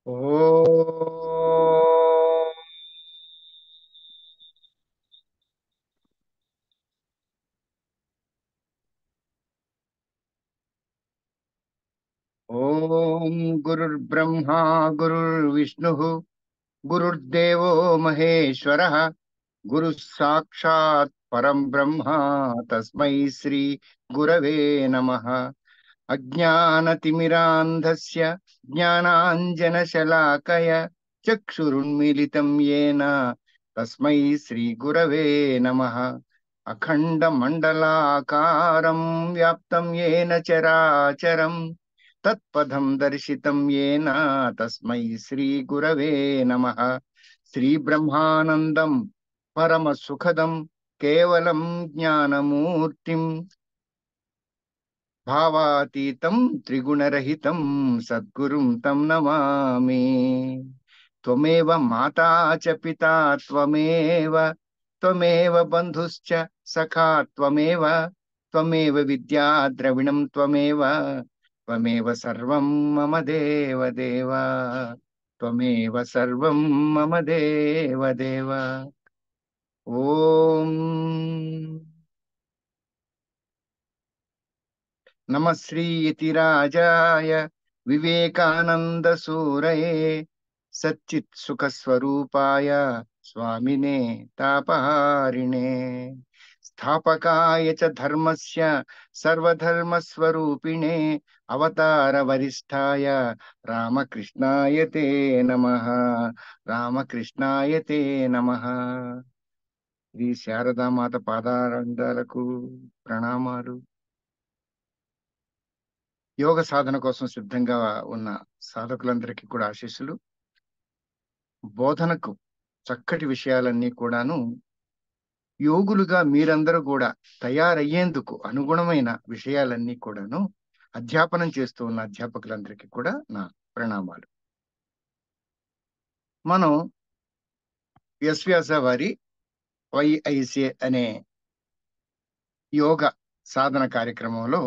ఓం ఓం గురుర్బ్రహ్మా గురుర్విష్ణుః గురుర్దేవో మహేశ్వరః గురుః సాక్షాత్ పరం బ్రహ్మ తస్మై శ్రీ గురవే నమః. అజ్ఞానతిమిరాంధస్య జ్ఞానాంజనశలాకయ చక్షురున్మిలితం యేన తస్మై శ్రీ గురవే నమః. అఖండమండలాకారం వ్యాప్తం యేన చరాచరం తత్పదం దర్శితం యేన తస్మై శ్రీ గురవే నమః. శ్రీ బ్రహ్మానందం పరమ సుఖదం కేవలం జ్ఞానమూర్తిం భావాతీతం త్రిగుణరహితం సద్గురుం తం నమామి. త్వమేవ మాతా చ పితా త్వమేవ త్వమేవ బంధుశ్చ సఖా త్వమేవ త్వమేవ విద్యా ద్రవిణం త్వమేవ త్వమేవ సర్వం మమ దేవ దేవ త్వమేవ సర్వం మమ దేవ దేవ. ఓం నమ శ్రీయతిరాజాయ వివేకానంద సూరయే సచ్చిత్ సుఖ స్వరూపాయ స్వామినే తాపహారిణే స్థాపకాయ చ ధర్మస్య సర్వధర్మ స్వరూపిణే అవతార వరిష్ఠాయ రామకృష్ణాయ తే నమః. రామకృష్ణాయ తే నమః. శ్రీ శారదామాత పాదారందాలకు ప్రణామాలు. యోగ సాధన కోసం సిద్ధంగా ఉన్న సాధకులందరికీ కూడా ఆశీస్సులు. బోధనకు చక్కటి విషయాలన్నీ కూడాను యోగులుగా మీరందరూ కూడా తయారయ్యేందుకు అనుగుణమైన విషయాలన్నీ కూడాను అధ్యాపనం చేస్తూ ఉన్న అధ్యాపకులందరికీ కూడా నా ప్రణామాలు. మనం వ్యాస వారి YICA అనే యోగ సాధన కార్యక్రమంలో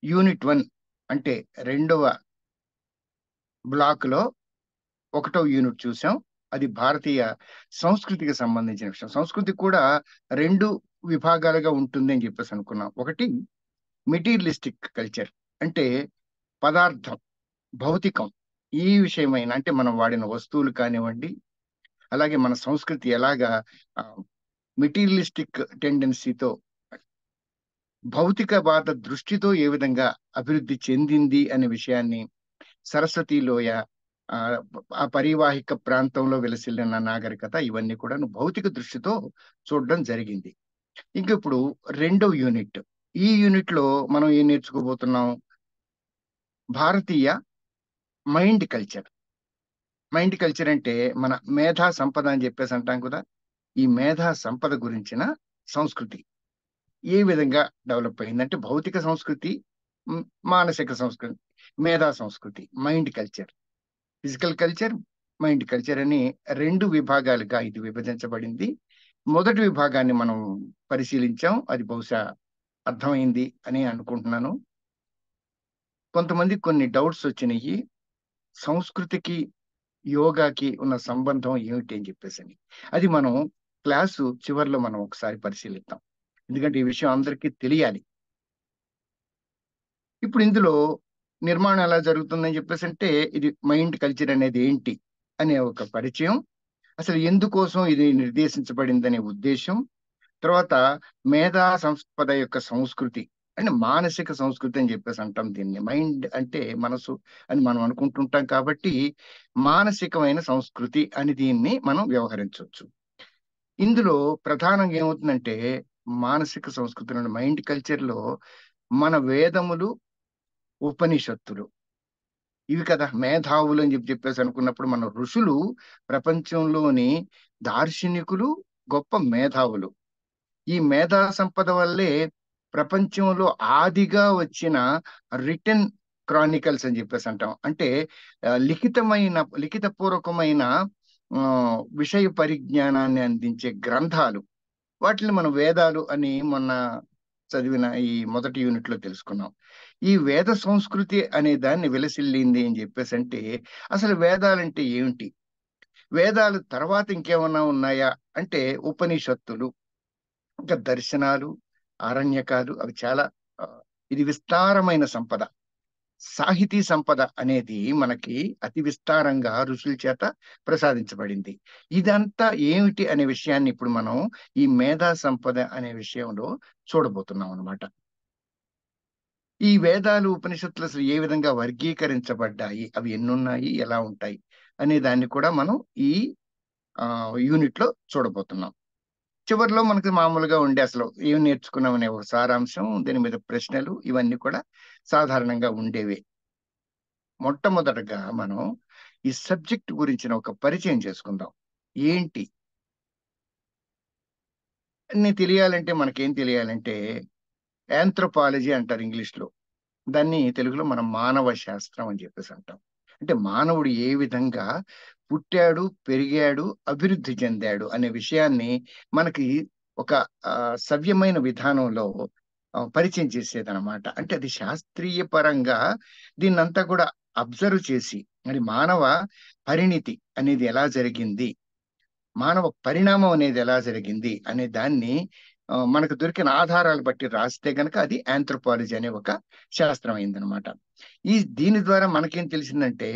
యూనిట్ 1 అంటే 2వ బ్లాక్ లో 1వ యూనిట్ చూసాం. అది భారతీయ సంస్కృతికి సంబంధించిన విషయం. సంస్కృతి కూడా 2 విభాగాలుగా ఉంటుంది అని చెప్పేసి అనుకున్నాం. ఒకటి మెటీరియలిస్టిక్ కల్చర్, అంటే పదార్థం, భౌతికం, ఈ విషయమైన అంటే మనం వాడిన వస్తువులు కానివ్వండి, అలాగే మన సంస్కృతి ఎలాగా మెటీరియలిస్టిక్ టెండెన్సీతో, భౌతికవాద దృష్టితో ఏ విధంగా అభివృద్ధి చెందింది అనే విషయాన్ని, సరస్వతి లోయ, ఆ పరివాహిక ప్రాంతంలో వెలసిల్లిన నాగరికత, ఇవన్నీ కూడా భౌతిక దృష్టితో చూడడం జరిగింది. ఇంక ఇప్పుడు 2వ యూనిట్. ఈ యూనిట్ లో మనం ఏం నేర్చుకోబోతున్నాం? భారతీయ మైండ్ కల్చర్. మైండ్ కల్చర్ అంటే మన మేధా సంపద అని చెప్పేసి అంటాం కదా. ఈ మేధా సంపద గురించిన సంస్కృతి ఏ విధంగా డెవలప్ అయిందంటే భౌతిక సంస్కృతి, మానసిక సంస్కృతి, మేధా సంస్కృతి, mind culture, physical culture, mind culture అని 2 విభాగాలుగా ఇది విభజించబడింది. మొదటి విభాగాన్ని మనం పరిశీలించాం. అది బహుశా అర్థమైంది అని అనుకుంటున్నాను. కొంతమంది కొన్ని డౌట్స్ వచ్చినాయి. సంస్కృతికి యోగాకి ఉన్న సంబంధం ఏమిటి అని చెప్పేసి. అది మనం క్లాసు చివరిలో మనం ఒకసారి పరిశీలిద్దాం, ఎందుకంటే ఈ విషయం అందరికీ తెలియాలి. ఇప్పుడు ఇందులో నిర్మాణం ఎలా జరుగుతుందని చెప్పేసి అంటే, ఇది మైండ్ కల్చర్ అనేది ఏంటి అనే ఒక పరిచయం, అసలు ఎందుకోసం ఇది నిర్దేశించబడిందనే ఉద్దేశం, తర్వాత మేధా సంపద యొక్క సంస్కృతి అంటే మానసిక సంస్కృతి అని చెప్పేసి అంటాం దీన్ని. మైండ్ అంటే మనసు అని మనం అనుకుంటుంటాం కాబట్టి మానసికమైన సంస్కృతి అని దీన్ని మనం వ్యవహరించవచ్చు. ఇందులో ప్రధానంగా ఏమవుతుందంటే, మానసిక సంస్కృతి మైండ్ కల్చర్ లో మన వేదములు, ఉపనిషత్తులు, ఇవి కదా మేధావులు అని చెప్పేసి అనుకున్నప్పుడు, మన ఋషులు ప్రపంచంలోని దార్శనికులు, గొప్ప మేధావులు. ఈ మేధా సంపద వల్లే ప్రపంచంలో ఆదిగా వచ్చిన రిటర్న్ క్రానికల్స్ అని చెప్పేసి అంటాం. అంటే లిఖితపూర్వకమైన విషయ పరిజ్ఞానాన్ని అందించే గ్రంథాలు, వాటిని మనం వేదాలు అని మొన్న చదివిన ఈ మొదటి యూనిట్ లో తెలుసుకున్నాం. ఈ వేద సంస్కృతి అనే దాన్ని విలసిల్లింది అని చెప్పేసి అంటే అసలు వేదాలంటే ఏమిటి? వేదాలు తర్వాత ఇంకేమన్నా ఉన్నాయా అంటే ఉపనిషత్తులు, ఇంకా దర్శనాలు, ఆరణ్యకాలు అవి చాలా ఆ, ఇది విస్తారమైన సంపద. సాహితీ సంపద అనేది మనకి అతి విస్తారంగా ఋషుల చేత ప్రసాదించబడింది. ఇదంతా ఏమిటి అనే విషయాన్ని ఇప్పుడు మనం ఈ మేధా సంపద అనే విషయంలో చూడబోతున్నాం అన్నమాట. ఈ వేదాలు, ఉపనిషత్తులు అసలు ఏ విధంగా వర్గీకరించబడ్డాయి, అవి ఎన్నున్నాయి, ఎలా ఉంటాయి అనే దాన్ని కూడా మనం ఈ యూనిట్ లో చూడబోతున్నాం. చివరిలో మనకి మామూలుగా ఉండే అసలు ఏం నేర్చుకున్నాం అనే ఒక సారాంశం, దీని మీద ప్రశ్నలు, ఇవన్నీ కూడా సాధారణంగా ఉండేవి. మొట్టమొదటగా మనం ఈ సబ్జెక్ట్ గురించిన ఒక పరిచయం చేసుకుందాం. ఏంటి అన్ని తెలియాలంటే మనకేం తెలియాలంటే ఆంథ్రోపాలజీ అంటారు ఇంగ్లీష్ లో. దాన్ని తెలుగులో మనం మానవ శాస్త్రం అని చెప్పేసి అంటాం. అంటే మానవుడు ఏ విధంగా పుట్టాడు, పెరిగాడు, అభివృద్ధి చెందాడు అనే విషయాన్ని మనకి ఒక సవ్యమైన విధానంలో పరిచయం చేసేదన్నమాట. అంటే అది శాస్త్రీయ పరంగా దీన్నంతా కూడా అబ్జర్వ్ చేసి మరి మానవ పరిణితి అనేది ఎలా జరిగింది, మానవ పరిణామం అనేది ఎలా జరిగింది అనే దాన్ని మనకు దొరికిన ఆధారాలు బట్టి రాస్తే గనక అది ఆంథ్రోపాలజీ అనే ఒక శాస్త్రం అయిందనమాట. దీని ద్వారా మనకేం తెలిసిందంటే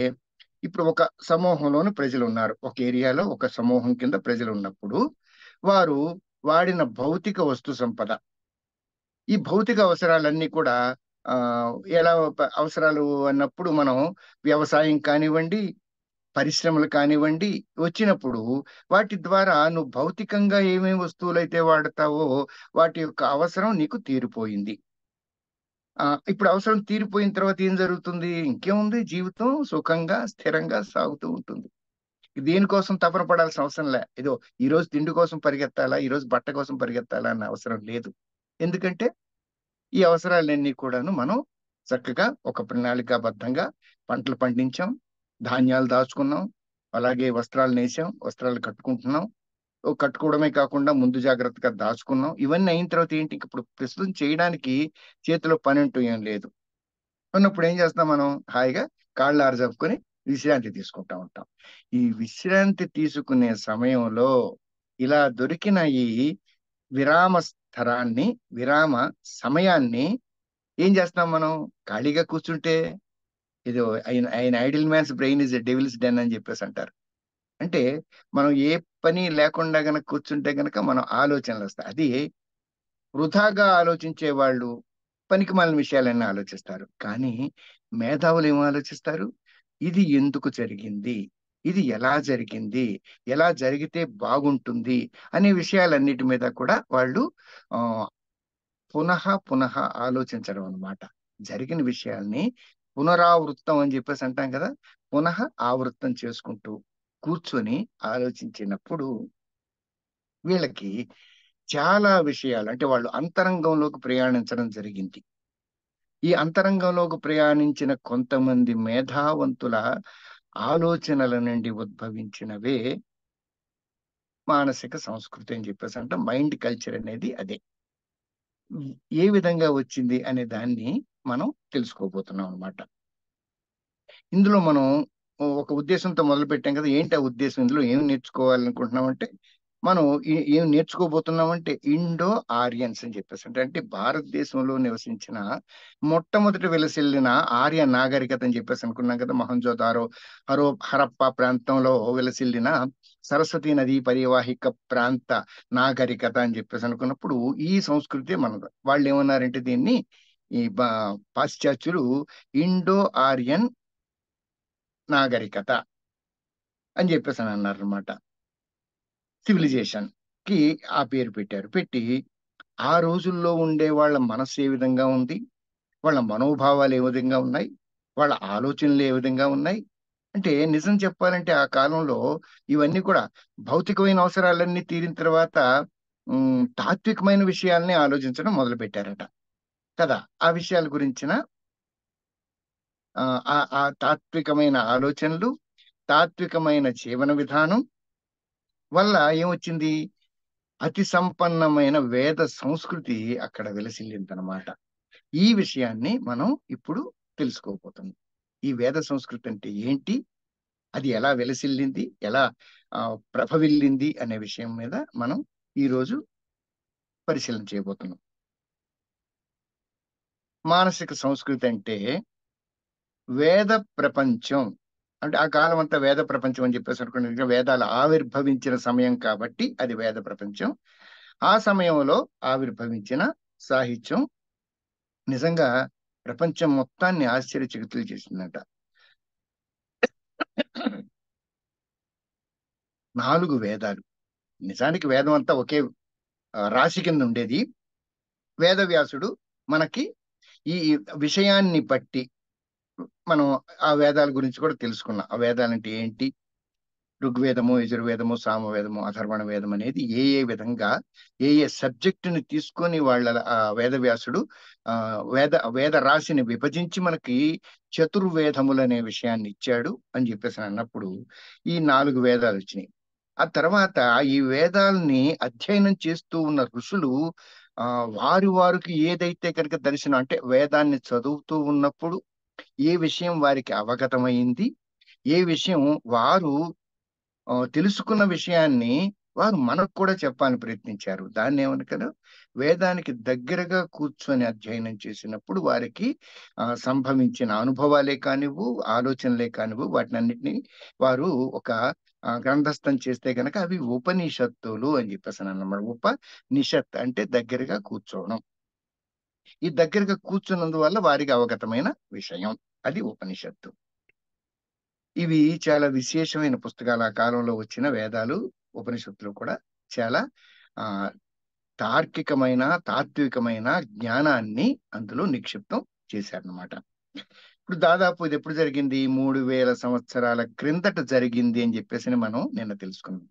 ఇప్పుడు ఒక సమూహంలోని ప్రజలు ఉన్నారు. ఒక ఏరియాలో ఒక సమూహం కింద ప్రజలు ఉన్నప్పుడు వారు వాడిన భౌతిక వస్తు సంపద, ఈ భౌతిక అవసరాలన్నీ కూడా ఆ ఎలా అవసరాలు అన్నప్పుడు మనం వ్యవసాయం కానివ్వండి, పరిశ్రమలు కానివ్వండి వచ్చినప్పుడు వాటి ద్వారా నువ్వు భౌతికంగా ఏమేమి వస్తువులైతే వాడతావో వాటి యొక్క అవసరం నీకు తీరిపోయింది. ఇప్పుడు అవసరం తీరిపోయిన తర్వాత ఏం జరుగుతుంది? ఇంకేముంది, జీవితం సుఖంగా స్థిరంగా సాగుతూ ఉంటుంది. దేనికోసం తపన పడాల్సిన అవసరం లే. ఏదో ఈ రోజు తిండి కోసం పరిగెత్తాలా, ఈ రోజు బట్ట కోసం పరిగెత్తాలా అన్న అవసరం లేదు. ఎందుకంటే ఈ అవసరాలన్నీ కూడాను మనం చక్కగా ఒక ప్రణాళికాబద్ధంగా పంటలు పండించాం, ధాన్యాలు దాచుకున్నాం, అలాగే వస్త్రాలు నేసాం, వస్త్రాలు కట్టుకుంటున్నాం. కట్టుకోవడమే కాకుండా ముందు జాగ్రత్తగా దాచుకున్నాం. ఇవన్నీ అయిన తర్వాత ఏంటి, ఇంక ఇప్పుడు ప్రస్తుతం చేయడానికి చేతిలో పని అంటూ ఏం లేదు. ఉన్నప్పుడు ఏం చేస్తాం మనం? హాయిగా కాళ్ళు ఆరజాపుకొని విశ్రాంతి తీసుకుంటా ఉంటాం. ఈ విశ్రాంతి తీసుకునే సమయంలో ఇలా దొరికిన ఈ విరామ స్థరాన్ని, విరామ సమయాన్ని ఏం చేస్తాం మనం? ఖాళీగా కూర్చుంటే ఇది ఆయన ఆయన idle man's brain is a devil's den అని చెప్పేసి అంటారు. అంటే మనం ఏ పని లేకుండా గనక కూర్చుంటే గనక మనం ఆలోచనలు వస్తాయి. అది వృధాగా ఆలోచించే వాళ్ళు పనికిమాలిన విషయాలన్నీ ఆలోచిస్తారు. కానీ మేధావులు ఏం ఆలోచిస్తారు? ఇది ఎందుకు జరిగింది? ఇది ఎలా జరిగింది? ఎలా జరిగితే బాగుంటుంది? అనే విషయాలన్నిటి మీద కూడా వాళ్ళు ఆహ్, పునః పునః ఆలోచించడం అన్నమాట. జరిగిన విషయాల్ని పునరావృత్తం అని చెప్పేసి అంటాం కదా! పునః ఆవృత్తం చేసుకుంటూ కూర్చొని ఆలోచించినప్పుడు వీళ్ళకి చాలా విషయాలు అంటే వాళ్ళు అంతరంగంలోకి ప్రయాణించడం జరిగింది. ఈ అంతరంగంలోకి ప్రయాణించిన కొంతమంది మేధావంతుల ఆలోచనల నుండి ఉద్భవించినవే మానసిక సంస్కృతి అని చెప్పేసి అంటే మైండ్ కల్చర్ అనేది అదే. ఏ విధంగా వచ్చింది అనే దాన్ని మనం తెలుసుకోబోతున్నాం అన్నమాట. ఇందులో మనం ఒక ఉద్దేశంతో మొదలుపెట్టాం కదా! ఏంటి ఆ ఉద్దేశం? ఇందులో ఏం నేర్చుకోవాలనుకుంటున్నామంటే, మనం ఏం నేర్చుకోబోతున్నామంటే ఇండో ఆర్యన్స్ అని చెప్పేసి. అంటే భారతదేశంలో నివసించిన మొట్టమొదటి విలసిల్లిన ఆర్య నాగరికత అని చెప్పేసి అనుకున్నాం కదా! మొహంజోదారో, హరప్పా ప్రాంతంలో విలసిల్లిన సరస్వతి నదీ పరివాహిక ప్రాంత నాగరికత అని చెప్పేసి అనుకున్నప్పుడు, ఈ సంస్కృతి మనది. వాళ్ళు ఏమన్నారంటే దీన్ని ఈ పాశ్చాత్యులు ఇండో ఆర్యన్ నాగరికత అని చెప్పేసి అని అన్నారనమాట. సివిలైజేషన్ కి ఆ పేరు పెట్టారు. పెట్టి ఆ రోజుల్లో ఉండే వాళ్ళ మనస్సు ఏ విధంగా ఉంది, వాళ్ళ మనోభావాలు ఏ విధంగా ఉన్నాయి, వాళ్ళ ఆలోచనలు ఏ విధంగా ఉన్నాయి. అంటే నిజం చెప్పాలంటే ఆ కాలంలో ఇవన్నీ కూడా భౌతికమైన అవసరాలన్నీ తీరిన తర్వాత తాత్వికమైన విషయాల్ని ఆలోచించడం మొదలుపెట్టారట కదా! ఆ విషయాల గురించిన ఆ తాత్వికమైన ఆలోచనలు, తాత్వికమైన జీవన విధానం వల్ల ఏమొచ్చింది? అతి సంపన్నమైన వేద సంస్కృతి అక్కడ విలసిల్లిందనమాట. ఈ విషయాన్ని మనం ఇప్పుడు తెలుసుకోబోతున్నాం. ఈ వేద సంస్కృతి అంటే ఏంటి? అది ఎలా విలసిల్లింది? ఎలా ప్రభవిల్లింది అనే విషయం మీద మనం ఈరోజు పరిశీలన చేయబోతున్నాం. మానసిక సంస్కృతి అంటే వేద ప్రపంచం. అంటే ఆ కాలం అంతా వేద ప్రపంచం అని చెప్పేసి అనుకోండి. వేదాలు ఆవిర్భవించిన సమయం కాబట్టి అది వేద ప్రపంచం. ఆ సమయంలో ఆవిర్భవించిన సాహిత్యం నిజంగా ప్రపంచం మొత్తాన్ని ఆశ్చర్యచకితులు చేసిందట. 4 వేదాలు. నిజానికి వేదం అంతా ఒకే రాశి కింద ఉండేది. వేదవ్యాసుడు మనకి ఈ విషయాన్ని బట్టి మనం ఆ వేదాల గురించి కూడా తెలుసుకున్నాం. ఆ వేదాలంటే ఏంటి? ఋగ్వేదము, యజుర్వేదము, సామవేదము, అథర్వణ వేదం అనేది ఏ విధంగా ఏ సబ్జెక్టుని తీసుకొని వాళ్ళ వేదవ్యాసుడు వేద రాశిని విభజించి మనకి చతుర్వేదములు అనే విషయాన్ని ఇచ్చాడు అని చెప్పేసి అన్నప్పుడు ఈ 4 వేదాలు వచ్చినాయి. ఆ తర్వాత ఈ వేదాలని అధ్యయనం చేస్తూ ఉన్న ఋషులు వారికి ఏదైతే కనుక దర్శనం అంటే వేదాన్ని చదువుతూ ఉన్నప్పుడు ఏ విషయం వారికి అవగతమైంది, ఏ విషయం వారు తెలుసుకున్న విషయాన్ని వారు మనకు కూడా చెప్పాలని ప్రయత్నించారు. దాన్ని ఏమనకరు వేదానికి దగ్గరగా కూర్చొని అధ్యయనం చేసినప్పుడు వారికి సంభవించిన అనుభవాలే కానివ్వు, ఆలోచనలే కానివ్వు వాటినన్నిటిని వారు ఒక గ్రంథస్థం చేస్తే గనక అవి ఉపనిషత్తులు అని చెప్పేసి అన్నమాట. ఉపనిషత్ అంటే దగ్గరగా కూర్చోవడం. ఈ దగ్గరగా కూర్చున్నందువల్ల వారికి అవగతమైన విషయం. అది ఉపనిషత్తు. ఇవి చాలా విశేషమైన పుస్తకాలు. ఆ కాలంలో వచ్చిన వేదాలు, ఉపనిషత్తులు కూడా చాలా ఆ తార్కికమైన, తాత్వికమైన జ్ఞానాన్ని అందులో నిక్షిప్తం చేశారనమాట. ఇప్పుడు దాదాపు ఇది ఎప్పుడు జరిగింది? 3000 సంవత్సరాల క్రిందట జరిగింది అని చెప్పేసి మనం నిన్న తెలుసుకున్నాం.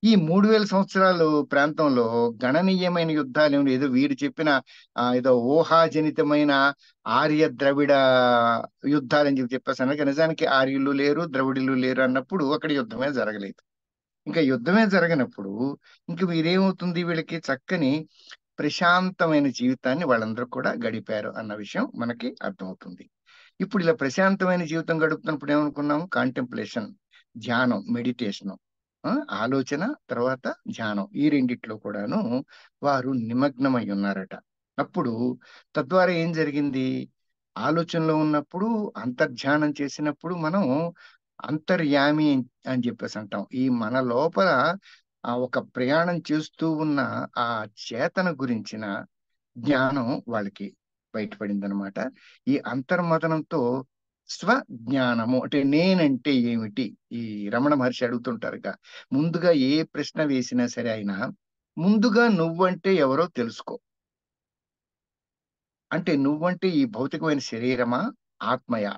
ఈ 3000 సంవత్సరాలు ప్రాంతంలో గణనీయమైన యుద్ధాలు ఏదో వీరు చెప్పిన ఏదో ఊహాజనితమైన ఆర్య ద్రవిడ యుద్ధాలని చెప్పేసి అనగా నిజానికి ఆర్యులు లేరు, ద్రవిడులు లేరు అన్నప్పుడు అక్కడ యుద్ధమే జరగలేదు. ఇంకా యుద్ధమే జరగనప్పుడు ఇంక వీరేమవుతుంది, వీళ్ళకి చక్కని ప్రశాంతమైన జీవితాన్ని వాళ్ళందరూ కూడా గడిపారు అన్న విషయం మనకి అర్థమవుతుంది. ఇప్పుడు ఇలా ప్రశాంతమైన జీవితం గడుపుతున్నప్పుడు ఏమనుకున్నాము? కాంటెంప్లేషన్, ధ్యానం, మెడిటేషన్, ఆలోచన తర్వాత ధ్యానం, ఈ రెండిట్లో కూడాను వారు నిమగ్నమై ఉన్నారట. అప్పుడు తద్వారా ఏం జరిగింది? ఆలోచనలో ఉన్నప్పుడు, అంతర్ధ్యానం చేసినప్పుడు మనం అంతర్యామి అని చెప్పేసి అంటాం. ఈ మన లోపల ఒక ప్రయాణం చేస్తూ ఉన్న ఆ చేతన గురించిన జ్ఞానం వాళ్ళకి బయటపడిందనమాట. ఈ అంతర్మథనంతో స్వజ్ఞానము అంటే నేనంటే ఏమిటి? ఈ రమణ మహర్షి అడుగుతుంటారుగా. ముందుగా ఏ ప్రశ్న వేసినా సరే ఆయన ముందుగా నువ్వంటే ఎవరో తెలుసుకో. అంటే నువ్వంటే ఈ భౌతికమైన శరీరమా? ఆత్మయా?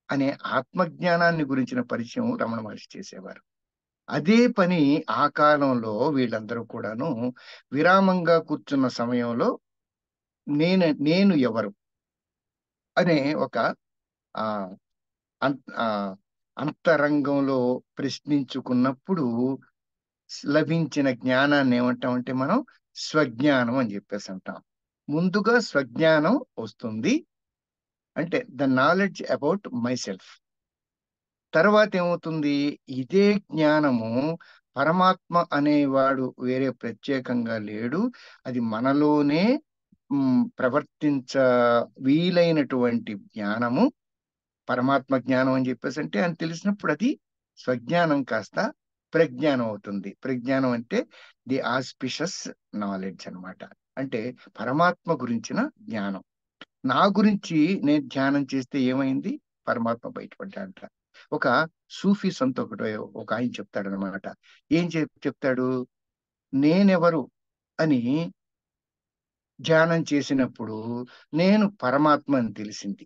అనే ఆత్మజ్ఞానాన్ని గురించిన పరిచయం రమణ మహర్షి చేసేవారు. అదే పని ఆ కాలంలో వీళ్ళందరూ కూడాను విరామంగా కూర్చున్న సమయంలో నేను ఎవరు అనే ఒక ఆ అంతరంగంలో ప్రశ్నించుకున్నప్పుడు లభించిన జ్ఞానాన్ని ఏమంటామంటే మనం స్వజ్ఞానం అని చెప్పేసి అంటాం. ముందుగా స్వజ్ఞానం వస్తుంది. అంటే the knowledge about my self. తర్వాత ఏమవుతుంది? ఇదే జ్ఞానము పరమాత్మ అనేవాడు వేరే ప్రత్యేకంగా లేడు. అది మనలోనే ప్రవర్తించ వీలైనటువంటి జ్ఞానము పరమాత్మ జ్ఞానం అని చెప్పేసి అంటే అని తెలిసినప్పుడు అది స్వజ్ఞానం కాస్త ప్రజ్ఞానం అవుతుంది. ప్రజ్ఞానం అంటే ది ఆస్పిషస్ నాలెడ్జ్ అన్నమాట. అంటే పరమాత్మ గురించిన జ్ఞానం. నా గురించి నేను ధ్యానం చేస్తే ఏమైంది? పరమాత్మ బయటపడ్డాడంట. ఒక సూఫీ సంత్ ఒక ఆయన చెప్తాడనమాట. ఏం చెప్తాడు? నేనెవరు అని ధ్యానం చేసినప్పుడు నేను పరమాత్మ అని తెలిసింది.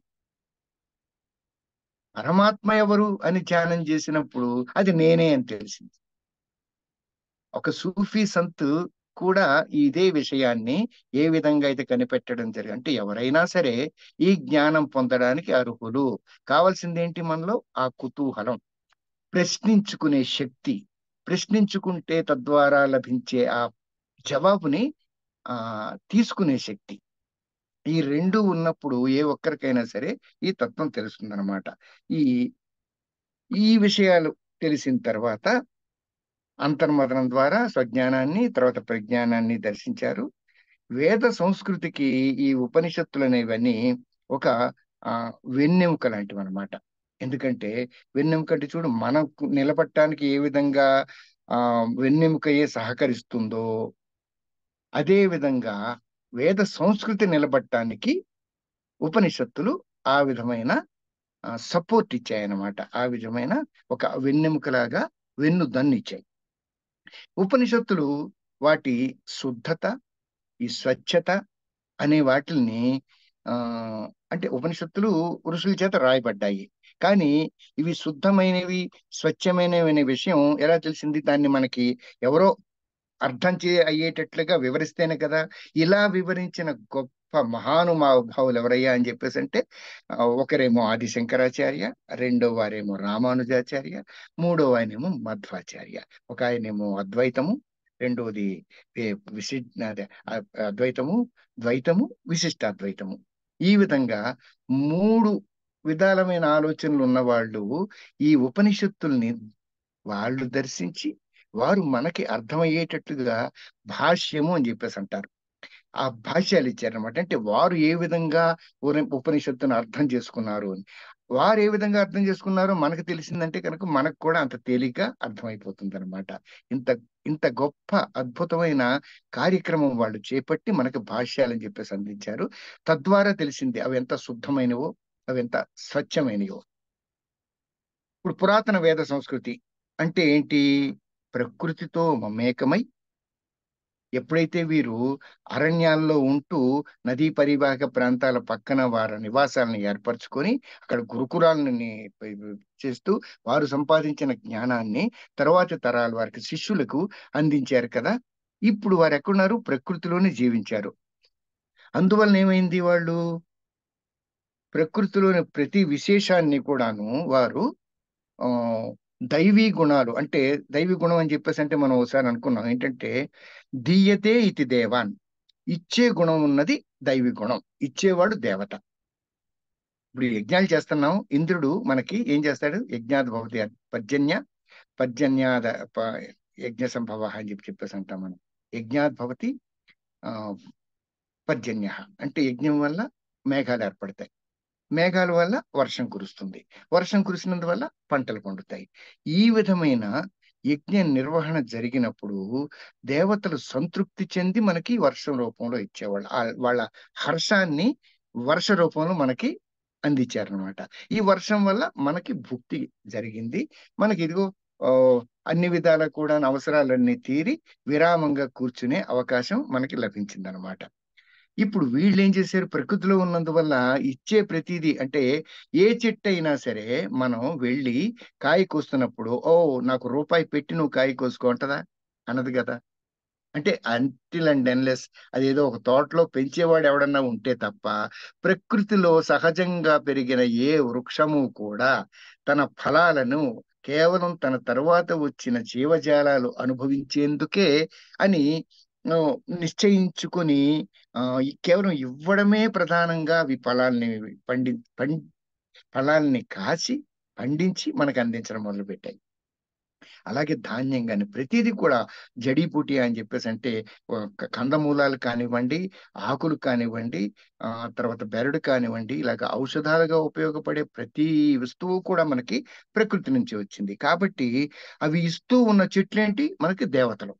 పరమాత్మ ఎవరు అని ధ్యానం చేసినప్పుడు అది నేనే అని తెలిసింది. ఒక సూఫీ సంత్ కూడా ఇదే విషయాన్ని ఏ విధంగా అయితే కనిపెట్టడం జరిగింది అంటే ఎవరైనా సరే ఈ జ్ఞానం పొందడానికి అర్హులు. కావాల్సింది ఏంటి మనలో? ఆ కుతూహలం, ప్రశ్నించుకునే శక్తి. ప్రశ్నించుకుంటే తద్వారా లభించే ఆ జవాబుని తీసుకునే శక్తి. ఈ రెండు ఉన్నప్పుడు ఏ ఒక్కరికైనా సరే ఈ తత్వం తెలుస్తుందన్నమాట. ఈ ఈ విషయాలు తెలిసిన తర్వాత అంతర్మథనం ద్వారా స్వజ్ఞానాన్ని, తర్వాత ప్రజ్ఞానాన్ని దర్శించారు. వేద సంస్కృతికి ఈ ఉపనిషత్తులు అనేవన్నీ ఒక వెన్నెముక లాంటివి అనమాట. ఎందుకంటే వెన్నెముక అంటే చూడు, మనకు నిలబడటానికి ఏ విధంగా వెన్నెముకయే సహకరిస్తుందో, అదే విధంగా వేద సంస్కృతి నిలబడటానికి ఉపనిషత్తులు ఆ విధమైన సపోర్ట్ ఇచ్చాయన్నమాట. ఆ విధమైన ఒక వెన్నెముకలాగా వెన్ను దన్నిచ్చాయి. ఉపనిషత్తులు వాటి శుద్ధత, ఈ స్వచ్ఛత అనే వాటిల్ని ఆ అంటే ఉపనిషత్తులు ఋషుల చేత రాయబడ్డాయి. కానీ ఇవి శుద్ధమైనవి, స్వచ్ఛమైనవి అనే విషయం ఎలా తెలిసింది? దాన్ని మనకి ఎవరో అర్థం అయ్యేటట్లుగా వివరిస్తేనే కదా. ఇలా వివరించిన గొప్ప మహానుభావులు ఎవరయ్యా అని చెప్పేసి అంటే ఒకరేమో ఆది శంకరాచార్య, రెండో వారేమో రామానుజాచార్య, మూడో ఆయనేమో మధ్వాచార్య. ఒక ఆయనేమో అద్వైతము, రెండోది విశి అదే, అద్వైతము, ద్వైతము, విశిష్టాద్వైతము. ఈ విధంగా మూడు విధాలమైన ఆలోచనలు ఉన్న వాళ్ళు ఈ ఉపనిషత్తుల్ని వాళ్ళు దర్శించి వారు మనకి అర్థమయ్యేటట్లుగా భాష్యము అని చెప్పేసి అంటారు. ఆ భాష్యాలు ఇచ్చారనమాట. అంటే వారు ఏ విధంగా ఉపనిషత్తును అర్థం చేసుకున్నారు అని. వారు ఏ విధంగా అర్థం చేసుకున్నారో మనకు తెలిసిందంటే కనుక మనకు కూడా అంత తేలిక అర్థమైపోతుంది అనమాట. ఇంత ఇంత గొప్ప అద్భుతమైన కార్యక్రమం వాళ్ళు చేపట్టి మనకు భాష్యాలని చెప్పేసి అందించారు. తద్వారా తెలిసింది అవి ఎంత శుద్ధమైనవో, అవి ఎంత స్వచ్ఛమైనవో. ఇప్పుడు పురాతన వేద సంస్కృతి అంటే ఏంటి? ప్రకృతితో మమేకమై ఎప్పుడైతే వీరు అరణ్యాల్లో ఉంటూ నదీ పరివాహక ప్రాంతాల పక్కన వారి నివాసాలను ఏర్పరచుకొని అక్కడ గురుకులాలని చేస్తూ వారు సంపాదించిన జ్ఞానాన్ని తర్వాతి తరాల వారికి శిష్యులకు అందించారు కదా. ఇప్పుడు వారు ఎక్కడున్నారు? ప్రకృతిలోనే జీవించారు. అందువలన ఏమైంది? వాళ్ళు ప్రకృతిలోని ప్రతి విశేషాన్ని కూడాను వారు ఆ దైవీ గుణాలు, అంటే దైవీ గుణం అని చెప్పేసి అంటే మనం ఒకసారి అనుకున్నాం ఏంటంటే దీయతే ఇతి దేవాన్, ఇచ్చే గుణం ఉన్నది దైవీ గుణం, ఇచ్చేవాడు దేవత. ఇప్పుడు యజ్ఞాలు చేస్తున్నాం, ఇంద్రుడు మనకి ఏం చేస్తాడు? యజ్ఞాద్ భవతి పర్జన్య పర్జన్యాద యజ్ఞ సంభవ అని చెప్పేసి అంటాం మనం. యజ్ఞాద్ భవతి ఆ పర్జన్య అంటే యజ్ఞం వల్ల మేఘాలు ఏర్పడతాయి, మేఘాల వల్ల వర్షం కురుస్తుంది, వర్షం కురిసినందువల్ల పంటలు పండుతాయి. ఈ విధమైన యజ్ఞ నిర్వహణ జరిగినప్పుడు దేవతలు సంతృప్తి చెంది మనకి వర్షం రూపంలో ఇచ్చేవాళ్ళు. వాళ్ళ హర్షాన్ని వర్ష రూపంలో మనకి అందించారనమాట. ఈ వర్షం వల్ల మనకి భుక్తి జరిగింది. మనకి ఇదిగో ఆ, అన్ని విధాలా కూడా అవసరాలన్నీ తీరి విరామంగా కూర్చునే అవకాశం మనకి లభించింది అనమాట. ఇప్పుడు వీళ్ళు ఏం చేశారు? ప్రకృతిలో ఉన్నందువల్ల ఇచ్చే ప్రతిదీ, అంటే ఏ చెట్టు అయినా సరే మనం వెళ్ళి కాయ కోస్తున్నప్పుడు ఓ నాకు రూపాయి పెట్టి నువ్వు కాయ కోసుకో అంటదా? అన్నది కదా. అంటే అంటిల్ అండ్ అన్లెస్ అదేదో ఒక తోటలో పెంచేవాడు ఎవడన్నా ఉంటే తప్ప ప్రకృతిలో సహజంగా పెరిగిన ఏ వృక్షము కూడా తన ఫలాలను కేవలం తన తర్వాత వచ్చిన జీవజాలాలు అనుభవించేందుకే అని ఆ, నిశ్చయించుకొని కేవలం ఇవ్వడమే ప్రధానంగా అవి ఫలాల్ని ఫలాల్ని కాసి పండించి మనకు అందించడం మొదలుపెట్టాయి. అలాగే ధాన్యం కానీ ప్రతిదీ కూడా జడీబూటి అని చెప్పేసి అంటే కందమూలాలు కానివ్వండి, ఆకులు కానివ్వండి, ఆ తర్వాత బెరడు కానివ్వండి, ఇలాగ ఔషధాలుగా ఉపయోగపడే ప్రతి వస్తువు కూడా మనకి ప్రకృతి నుంచి వచ్చింది. కాబట్టి అవి ఇస్తూ ఉన్న చెట్లేంటి? మనకి దేవతలు.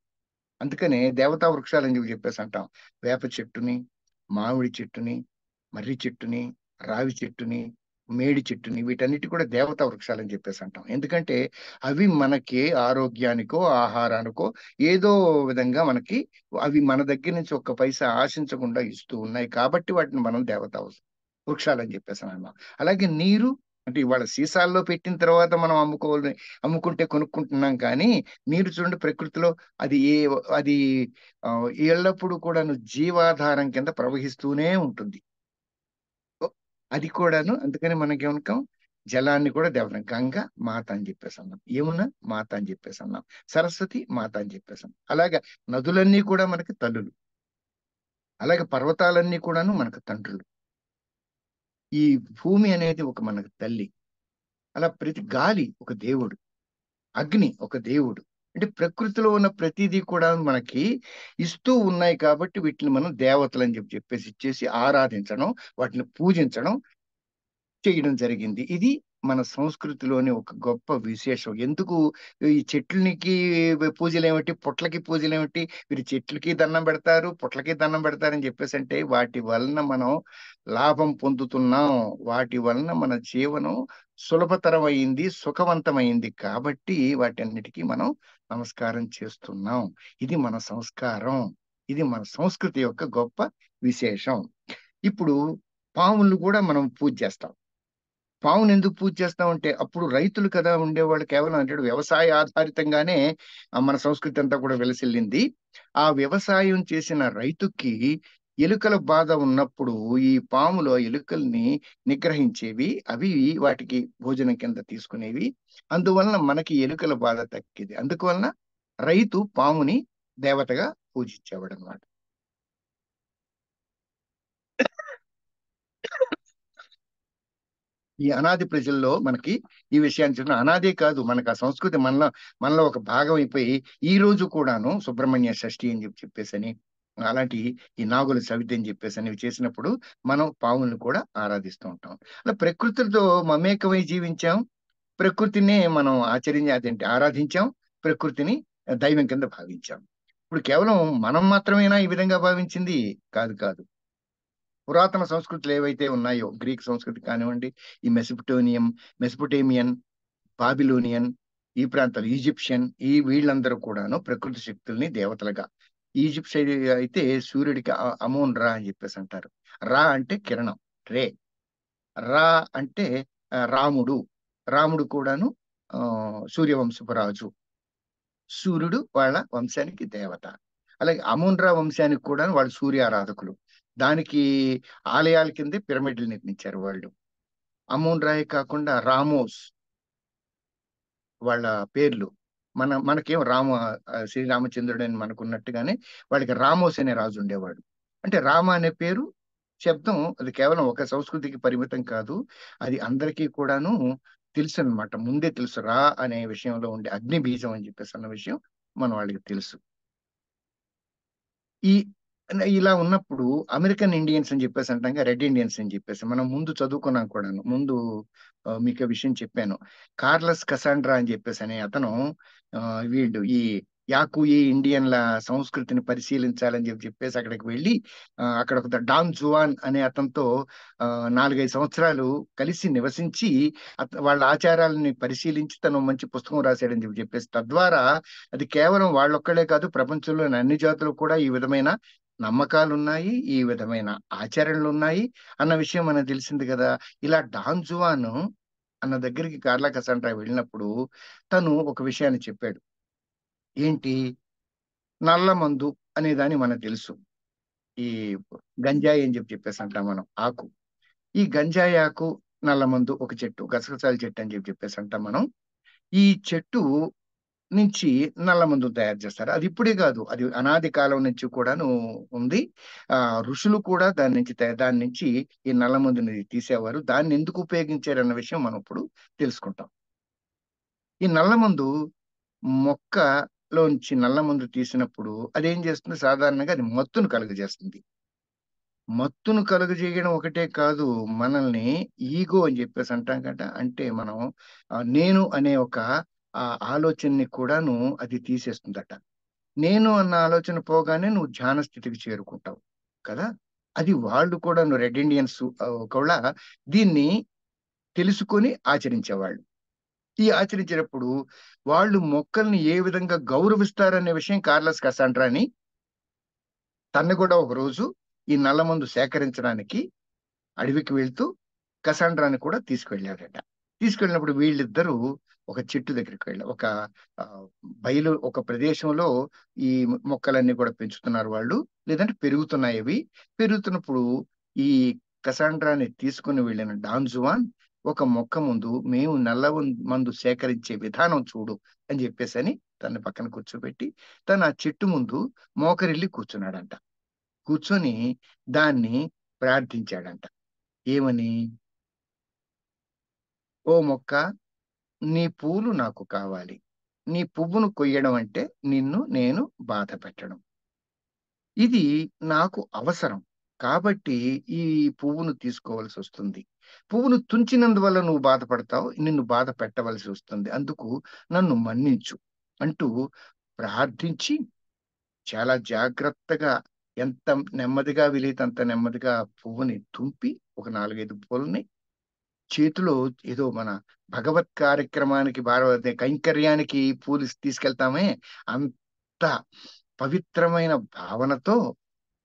అందుకనే దేవతా వృక్షాలు అని చెప్పేసి అంటాం. వేప చెట్టుని, మామిడి చెట్టుని, మర్రి చెట్టుని, రావి చెట్టుని, మేడి చెట్టుని, వీటన్నిటి కూడా దేవతా వృక్షాలు అని చెప్పేసి అంటాం. ఎందుకంటే అవి మనకి ఆరోగ్యానికో ఆహారానికో ఏదో విధంగా మనకి అవి మన దగ్గర నుంచి ఒక్క పైసా ఆశించకుండా ఇస్తూ ఉన్నాయి కాబట్టి వాటిని మనం దేవతా వృక్షాలు అని చెప్పేసి అన్నాం. అలాగే నీరు అంటే ఇవాళ సీసాల్లో పెట్టిన తర్వాత మనం అమ్ముకుంటే కొనుక్కుంటున్నాం. కానీ నీరు చూడండి ప్రకృతిలో అది అది ఎల్లప్పుడూ కూడాను జీవాధారం కింద ప్రవహిస్తూనే ఉంటుంది. అది కూడాను అందుకని మనకి ఏమనుకోం జలాన్ని కూడా దేవత గంగ మాత అని చెప్పేసి అన్నాం, యమున మాత అని చెప్పేసి అన్నాం, సరస్వతి మాత అని చెప్పేసి అన్నాం. అలాగే నదులన్నీ కూడా మనకి తల్లులు, అలాగే పర్వతాలన్నీ కూడాను మనకు తండ్రులు. ఈ భూమి అనేది ఒక మనకు తల్లి. అలా ప్రతి గాలి ఒక దేవుడు, అగ్ని ఒక దేవుడు. అంటే ప్రకృతిలో ఉన్న ప్రతిదీ కూడా మనకి ఇస్తూ ఉన్నాయి కాబట్టి వీటిని మనం దేవతలు అని చెప్పేసి ఇచ్చేసి ఆరాధించడం, వాటిని పూజించడం చేయడం జరిగింది. ఇది మన సంస్కృతిలోని ఒక గొప్ప విశేషం. ఎందుకు ఈ చెట్లకి పూజలేమిటి, పుట్లకి పూజలేమిటి, వీరు చెట్లకి దండం పెడతారు, పుట్లకి దండం పెడతారని చెప్పేసి అంటే వాటి వలన మనం లాభం పొందుతున్నాం. వాటి వలన మన జీవనం సులభతరం అయింది, సుఖవంతమైంది కాబట్టి వాటన్నిటికీ మనం నమస్కారం చేస్తున్నాం. ఇది మన సంస్కారం. ఇది మన సంస్కృతి యొక్క గొప్ప విశేషం. ఇప్పుడు పాములను కూడా మనం పూజ చేస్తాం. పావును ఎందుకు పూజ చేస్తామంటే అప్పుడు రైతులు కదా ఉండేవాళ్ళు, కేవలం అంటే వ్యవసాయ ఆధారితంగానే మన సంస్కృతి అంతా కూడా విలసిల్లింది. ఆ వ్యవసాయం చేసిన రైతుకి ఎలుకల బాధ ఉన్నప్పుడు ఈ పాములు ఆ ఎలుకల్ని నిగ్రహించేవి, అవి వాటికి భోజనం కింద తీసుకునేవి. అందువలన మనకి ఎలుకల బాధ తగ్గింది. అందువలన రైతు పాముని దేవతగా పూజించేవాడు అనమాట. ఈ అనాది ప్రజల్లో మనకి ఈ విషయాన్ని చూసిన అనాదే కాదు, మనకు ఆ సంస్కృతి మనలో ఒక భాగం అయిపోయి ఈ రోజు కూడాను సుబ్రహ్మణ్య షష్ఠి అని చెప్పేసి అలాంటి ఈ నాగుల చవితి అని చెప్పేసి ఇవి చేసినప్పుడు మనం పావులను కూడా ఆరాధిస్తూ ఉంటాం. అలా ప్రకృతితో మమేకమై జీవించాం, ప్రకృతిని మనం అదేంటి ఆరాధించాం, ప్రకృతిని దైవం కింద భావించాం. ఇప్పుడు కేవలం మనం మాత్రమేనా ఈ విధంగా భావించింది? కాదు కాదు. పురాతన సంస్కృతులు ఏవైతే ఉన్నాయో, గ్రీక్ సంస్కృతి కానివ్వండి, ఈ మెసపొటేమియన్, బాబిలోనియన్, ఈ ప్రాంతాలు ఈజిప్షియన్, ఈ వీళ్ళందరూ కూడాను ప్రకృతి శక్తుల్ని దేవతలుగా, ఈజిప్ట్ సైడ్ అయితే సూర్యుడికి అమోన్ రా అని చెప్పేసి అంటారు. రా అంటే కిరణం, రే. రా అంటే రాముడు. రాముడు కూడాను సూర్యవంశపు రాజు. సూర్యుడు వాళ్ళ వంశానికి దేవత. అలాగే అమోన్ రా వంశానికి కూడా వాళ్ళు సూర్య ఆరాధకులు. దానికి ఆలయాల కిందే పిరమిడ్లు నిర్మించారు వాళ్ళు. అమోన్ రాయ్ కాకుండా రామోస్ వాళ్ళ పేర్లు. మనకేం శ్రీరామచంద్రుడు అని మనకున్నట్టుగానే వాళ్ళకి రామోస్ అనే రాజు ఉండేవాడు. అంటే రామ అనే పేరు శబ్దం అది కేవలం ఒక సంస్కృతికి పరిమితం కాదు. అది అందరికీ కూడాను తెలుసు అనమాట. ముందే తెలుసు. రా అనే విషయంలో ఉండే అగ్ని బీజం అని చెప్పేసి అన్న విషయం మన వాళ్ళకి తెలుసు. ఈ ఇలా ఉన్నప్పుడు అమెరికన్ ఇండియన్స్ అని చెప్పేసి అంటాం, రెడ్ ఇండియన్స్ అని చెప్పేసి మనం ముందు చదువుకున్నాం కూడాను. ముందు మీకు విషయం చెప్పాను. కార్లస్ కసాండ్రా అని చెప్పేసి అనే అతను వీళ్ళు ఈ యాకుయి ఇండియన్ల సంస్కృతిని పరిశీలించాలని చెప్పేసి అక్కడికి వెళ్ళి అక్కడ ఒక డాన్ జువాన్ అనే అతనితో 4-5 సంవత్సరాలు కలిసి నివసించి వాళ్ళ ఆచారాలని పరిశీలించి తను మంచి పుస్తకం రాశాడని చెప్పేసి తద్వారా అది కేవలం వాళ్ళొక్కడే కాదు, ప్రపంచంలోని అన్ని జాతులు కూడా ఈ విధమైన నమ్మకాలు ఉన్నాయి, ఈ విధమైన ఆచరణలు ఉన్నాయి అన్న విషయం మనకు తెలిసింది కదా. ఇలా డాన్ జువాన్ అన్న దగ్గరికి కార్లా కసాండ్రా వెళ్ళినప్పుడు తను ఒక విషయాన్ని చెప్పాడు. ఏంటి? నల్ల మందు అనే దాన్ని మనకు తెలుసు. ఈ గంజాయి అని చెప్పేసి అంటాం మనం, ఆకు. ఈ గంజాయి ఆకు, నల్ల మందు ఒక చెట్టు, గసగసాల చెట్టు అని చెప్పేసి అంటాం మనం. ఈ చెట్టు నుంచి నల్ల మందు తయారు చేస్తారు. అది ఇప్పుడే కాదు, అది అనాది కాలం నుంచి కూడాను ఉంది. ఋషులు కూడా దాని నుంచి ఈ నల్ల మందుని తీసేవారు. దాన్ని ఎందుకు ఉపయోగించారు అన్న విషయం మనం ఇప్పుడు తెలుసుకుంటాం. ఈ నల్ల మందు మొక్కలోంచి నల్ల మందు తీసినప్పుడు అదేం చేస్తుంది? సాధారణంగా అది మత్తును కలుగజేస్తుంది. మత్తును కలుగజేయడం ఒకటే కాదు, మనల్ని ఈగో అని చెప్పేసి అంటాం కదా, అంటే మనం నేను అనే ఒక ఆలోచనని కూడాను అది తీసేస్తుందట. నేను అన్న ఆలోచన పోగానే నువ్వు ధ్యాన స్థితికి చేరుకుంటావు కదా. అది వాళ్ళు కూడా రెడ్ ఇండియన్స్ కూడా దీన్ని తెలుసుకొని ఆచరించేవాళ్ళు. ఈ ఆచరించినప్పుడు వాళ్ళు మొక్కల్ని ఏ విధంగా గౌరవిస్తారనే విషయం కార్లస్ కసాండ్రాని తను కూడా ఒక రోజు ఈ నల్లమందు సేకరించడానికి అడవికి వెళ్తూ కసాండ్రాని కూడా తీసుకువెళ్ళాడట. తీసుకెళ్ళినప్పుడు వీళ్ళిద్దరూ ఒక చెట్టు దగ్గరికి వెళ్ళారు. ఒక ప్రదేశంలో ఈ మొక్కలన్నీ కూడా పెంచుతున్నారు వాళ్ళు, లేదంటే పెరుగుతున్నాయి. అవి పెరుగుతున్నప్పుడు ఈ కసాండ్రాని తీసుకుని వెళ్ళిన డాన్ జువాన్ ఒక మొక్క ముందు మేము నల్ల మందు సేకరించే విధానం చూడు అని చెప్పేసని తన పక్కన కూర్చోబెట్టి తను ఆ చెట్టు ముందు మోకరిల్లి కూర్చున్నాడంట. కూర్చొని దాన్ని ప్రార్థించాడంట. ఏమని? ఓ మొక్క, నీ పూలు నాకు కావాలి. నీ పువ్వును కొయ్యడం అంటే నిన్ను నేను బాధ పెట్టడం. ఇది నాకు అవసరం. కాబట్టి ఈ పువ్వును తీసుకోవాల్సి వస్తుంది. పువ్వును తుంచినందువల్ల నువ్వు బాధపడతావు. నిన్ను బాధ పెట్టవలసి వస్తుంది. అందుకు నన్ను మన్నించు అంటూ ప్రార్థించి చాలా జాగ్రత్తగా ఎంత నెమ్మదిగా వీలైతే అంత నెమ్మదిగా పువ్వుని తుంపి ఒక 4, 5 పూలని చేతిలో ఏదో మన భగవత్ కార్యక్రమానికి కైంకర్యానికి పూలు తీసుకెళ్తామే అంత పవిత్రమైన భావనతో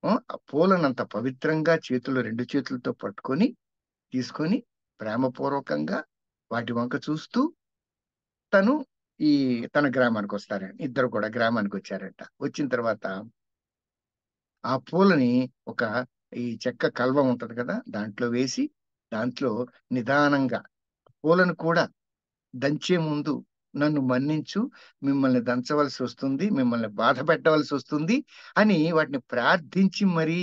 ఆ పూలనంత పవిత్రంగా చేతులు 2 చేతులతో పట్టుకొని తీసుకొని ప్రేమపూర్వకంగా వాటి వంక చూస్తూ తను ఈ తన గ్రామానికి వస్తారండి. ఇద్దరు కూడా గ్రామానికి వచ్చారంట. వచ్చిన తర్వాత ఆ పూలని ఒక ఈ చెక్క కల్వం ఉంటది కదా! దాంట్లో వేసి దాంట్లో నిదానంగా పూలను కూడా దంచే ముందు నన్ను మన్నించు, మిమ్మల్ని దంచవలసి వస్తుంది, మిమ్మల్ని బాధ పెట్టవలసి వస్తుంది అని వాటిని ప్రార్థించి మరీ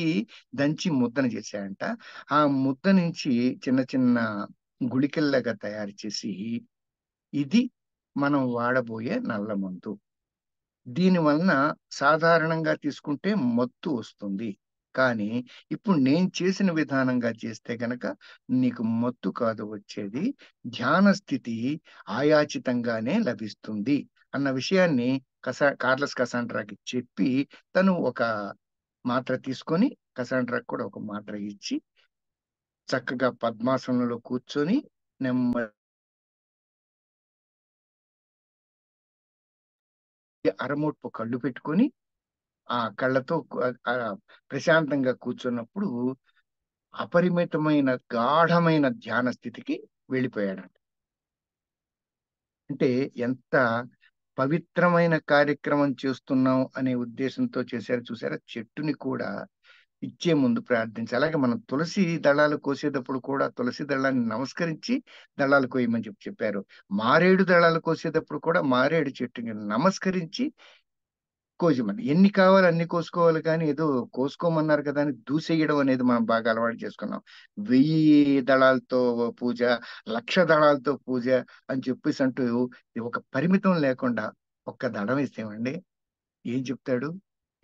దంచి ముద్దను చేశాడంట. ఆ ముద్ద నుంచి చిన్న చిన్న గుళికల్లాగా తయారు చేసి, ఇది మనం వాడబోయే నల్ల మందు. దీని వలన సాధారణంగా తీసుకుంటే మత్తు వస్తుంది. కానీ ఇప్పుడు నేను చేసిన విధానంగా చేస్తే గనక నీకు మత్తు కాదు వచ్చేది. ధ్యాన స్థితి ఆయాచితంగానే లభిస్తుంది అన్న విషయాన్ని కార్లస్ కసాండ్రాకి చెప్పి తను ఒక మాత్ర తీసుకొని కసాండ్రాకి కూడా ఒక మాత్ర ఇచ్చి చక్కగా పద్మాసనంలో కూర్చొని నెమ్మది అరమోట్పు కళ్ళు పెట్టుకొని ఆ కళ్ళతో ప్రశాంతంగా కూర్చున్నప్పుడు అపరిమితమైన గాఢమైన ధ్యాన స్థితికి వెళ్ళిపోయాడంట. అంటే ఎంత పవిత్రమైన కార్యక్రమం చేస్తున్నాం అనే ఉద్దేశంతో చేశారు చూసారా? చెట్టుని కూడా ఇచ్చే ముందు ప్రార్థించి, అలాగే మనం తులసి దళాలు కోసేటప్పుడు కూడా తులసి దళాన్ని నమస్కరించి దళాలు కోయమని చెప్పారు. మారేడు దళాలు కోసేటప్పుడు కూడా మారేడు చెట్టుని నమస్కరించి కోజమని. ఎన్ని కావాలో అన్ని కోసుకోవాలి కానీ ఏదో కోసుకోమన్నారు కదా అని దూసేయడం అనేది మనం బాగా అలవాటు చేసుకున్నాం. 1000 దళాలతో పూజ, 1,00,000 దళాలతో పూజ అని చెప్పేసి అంటూ ఒక పరిమితం లేకుండా ఒక్క దళం ఇస్తేమండి ఏం చెప్తాడు?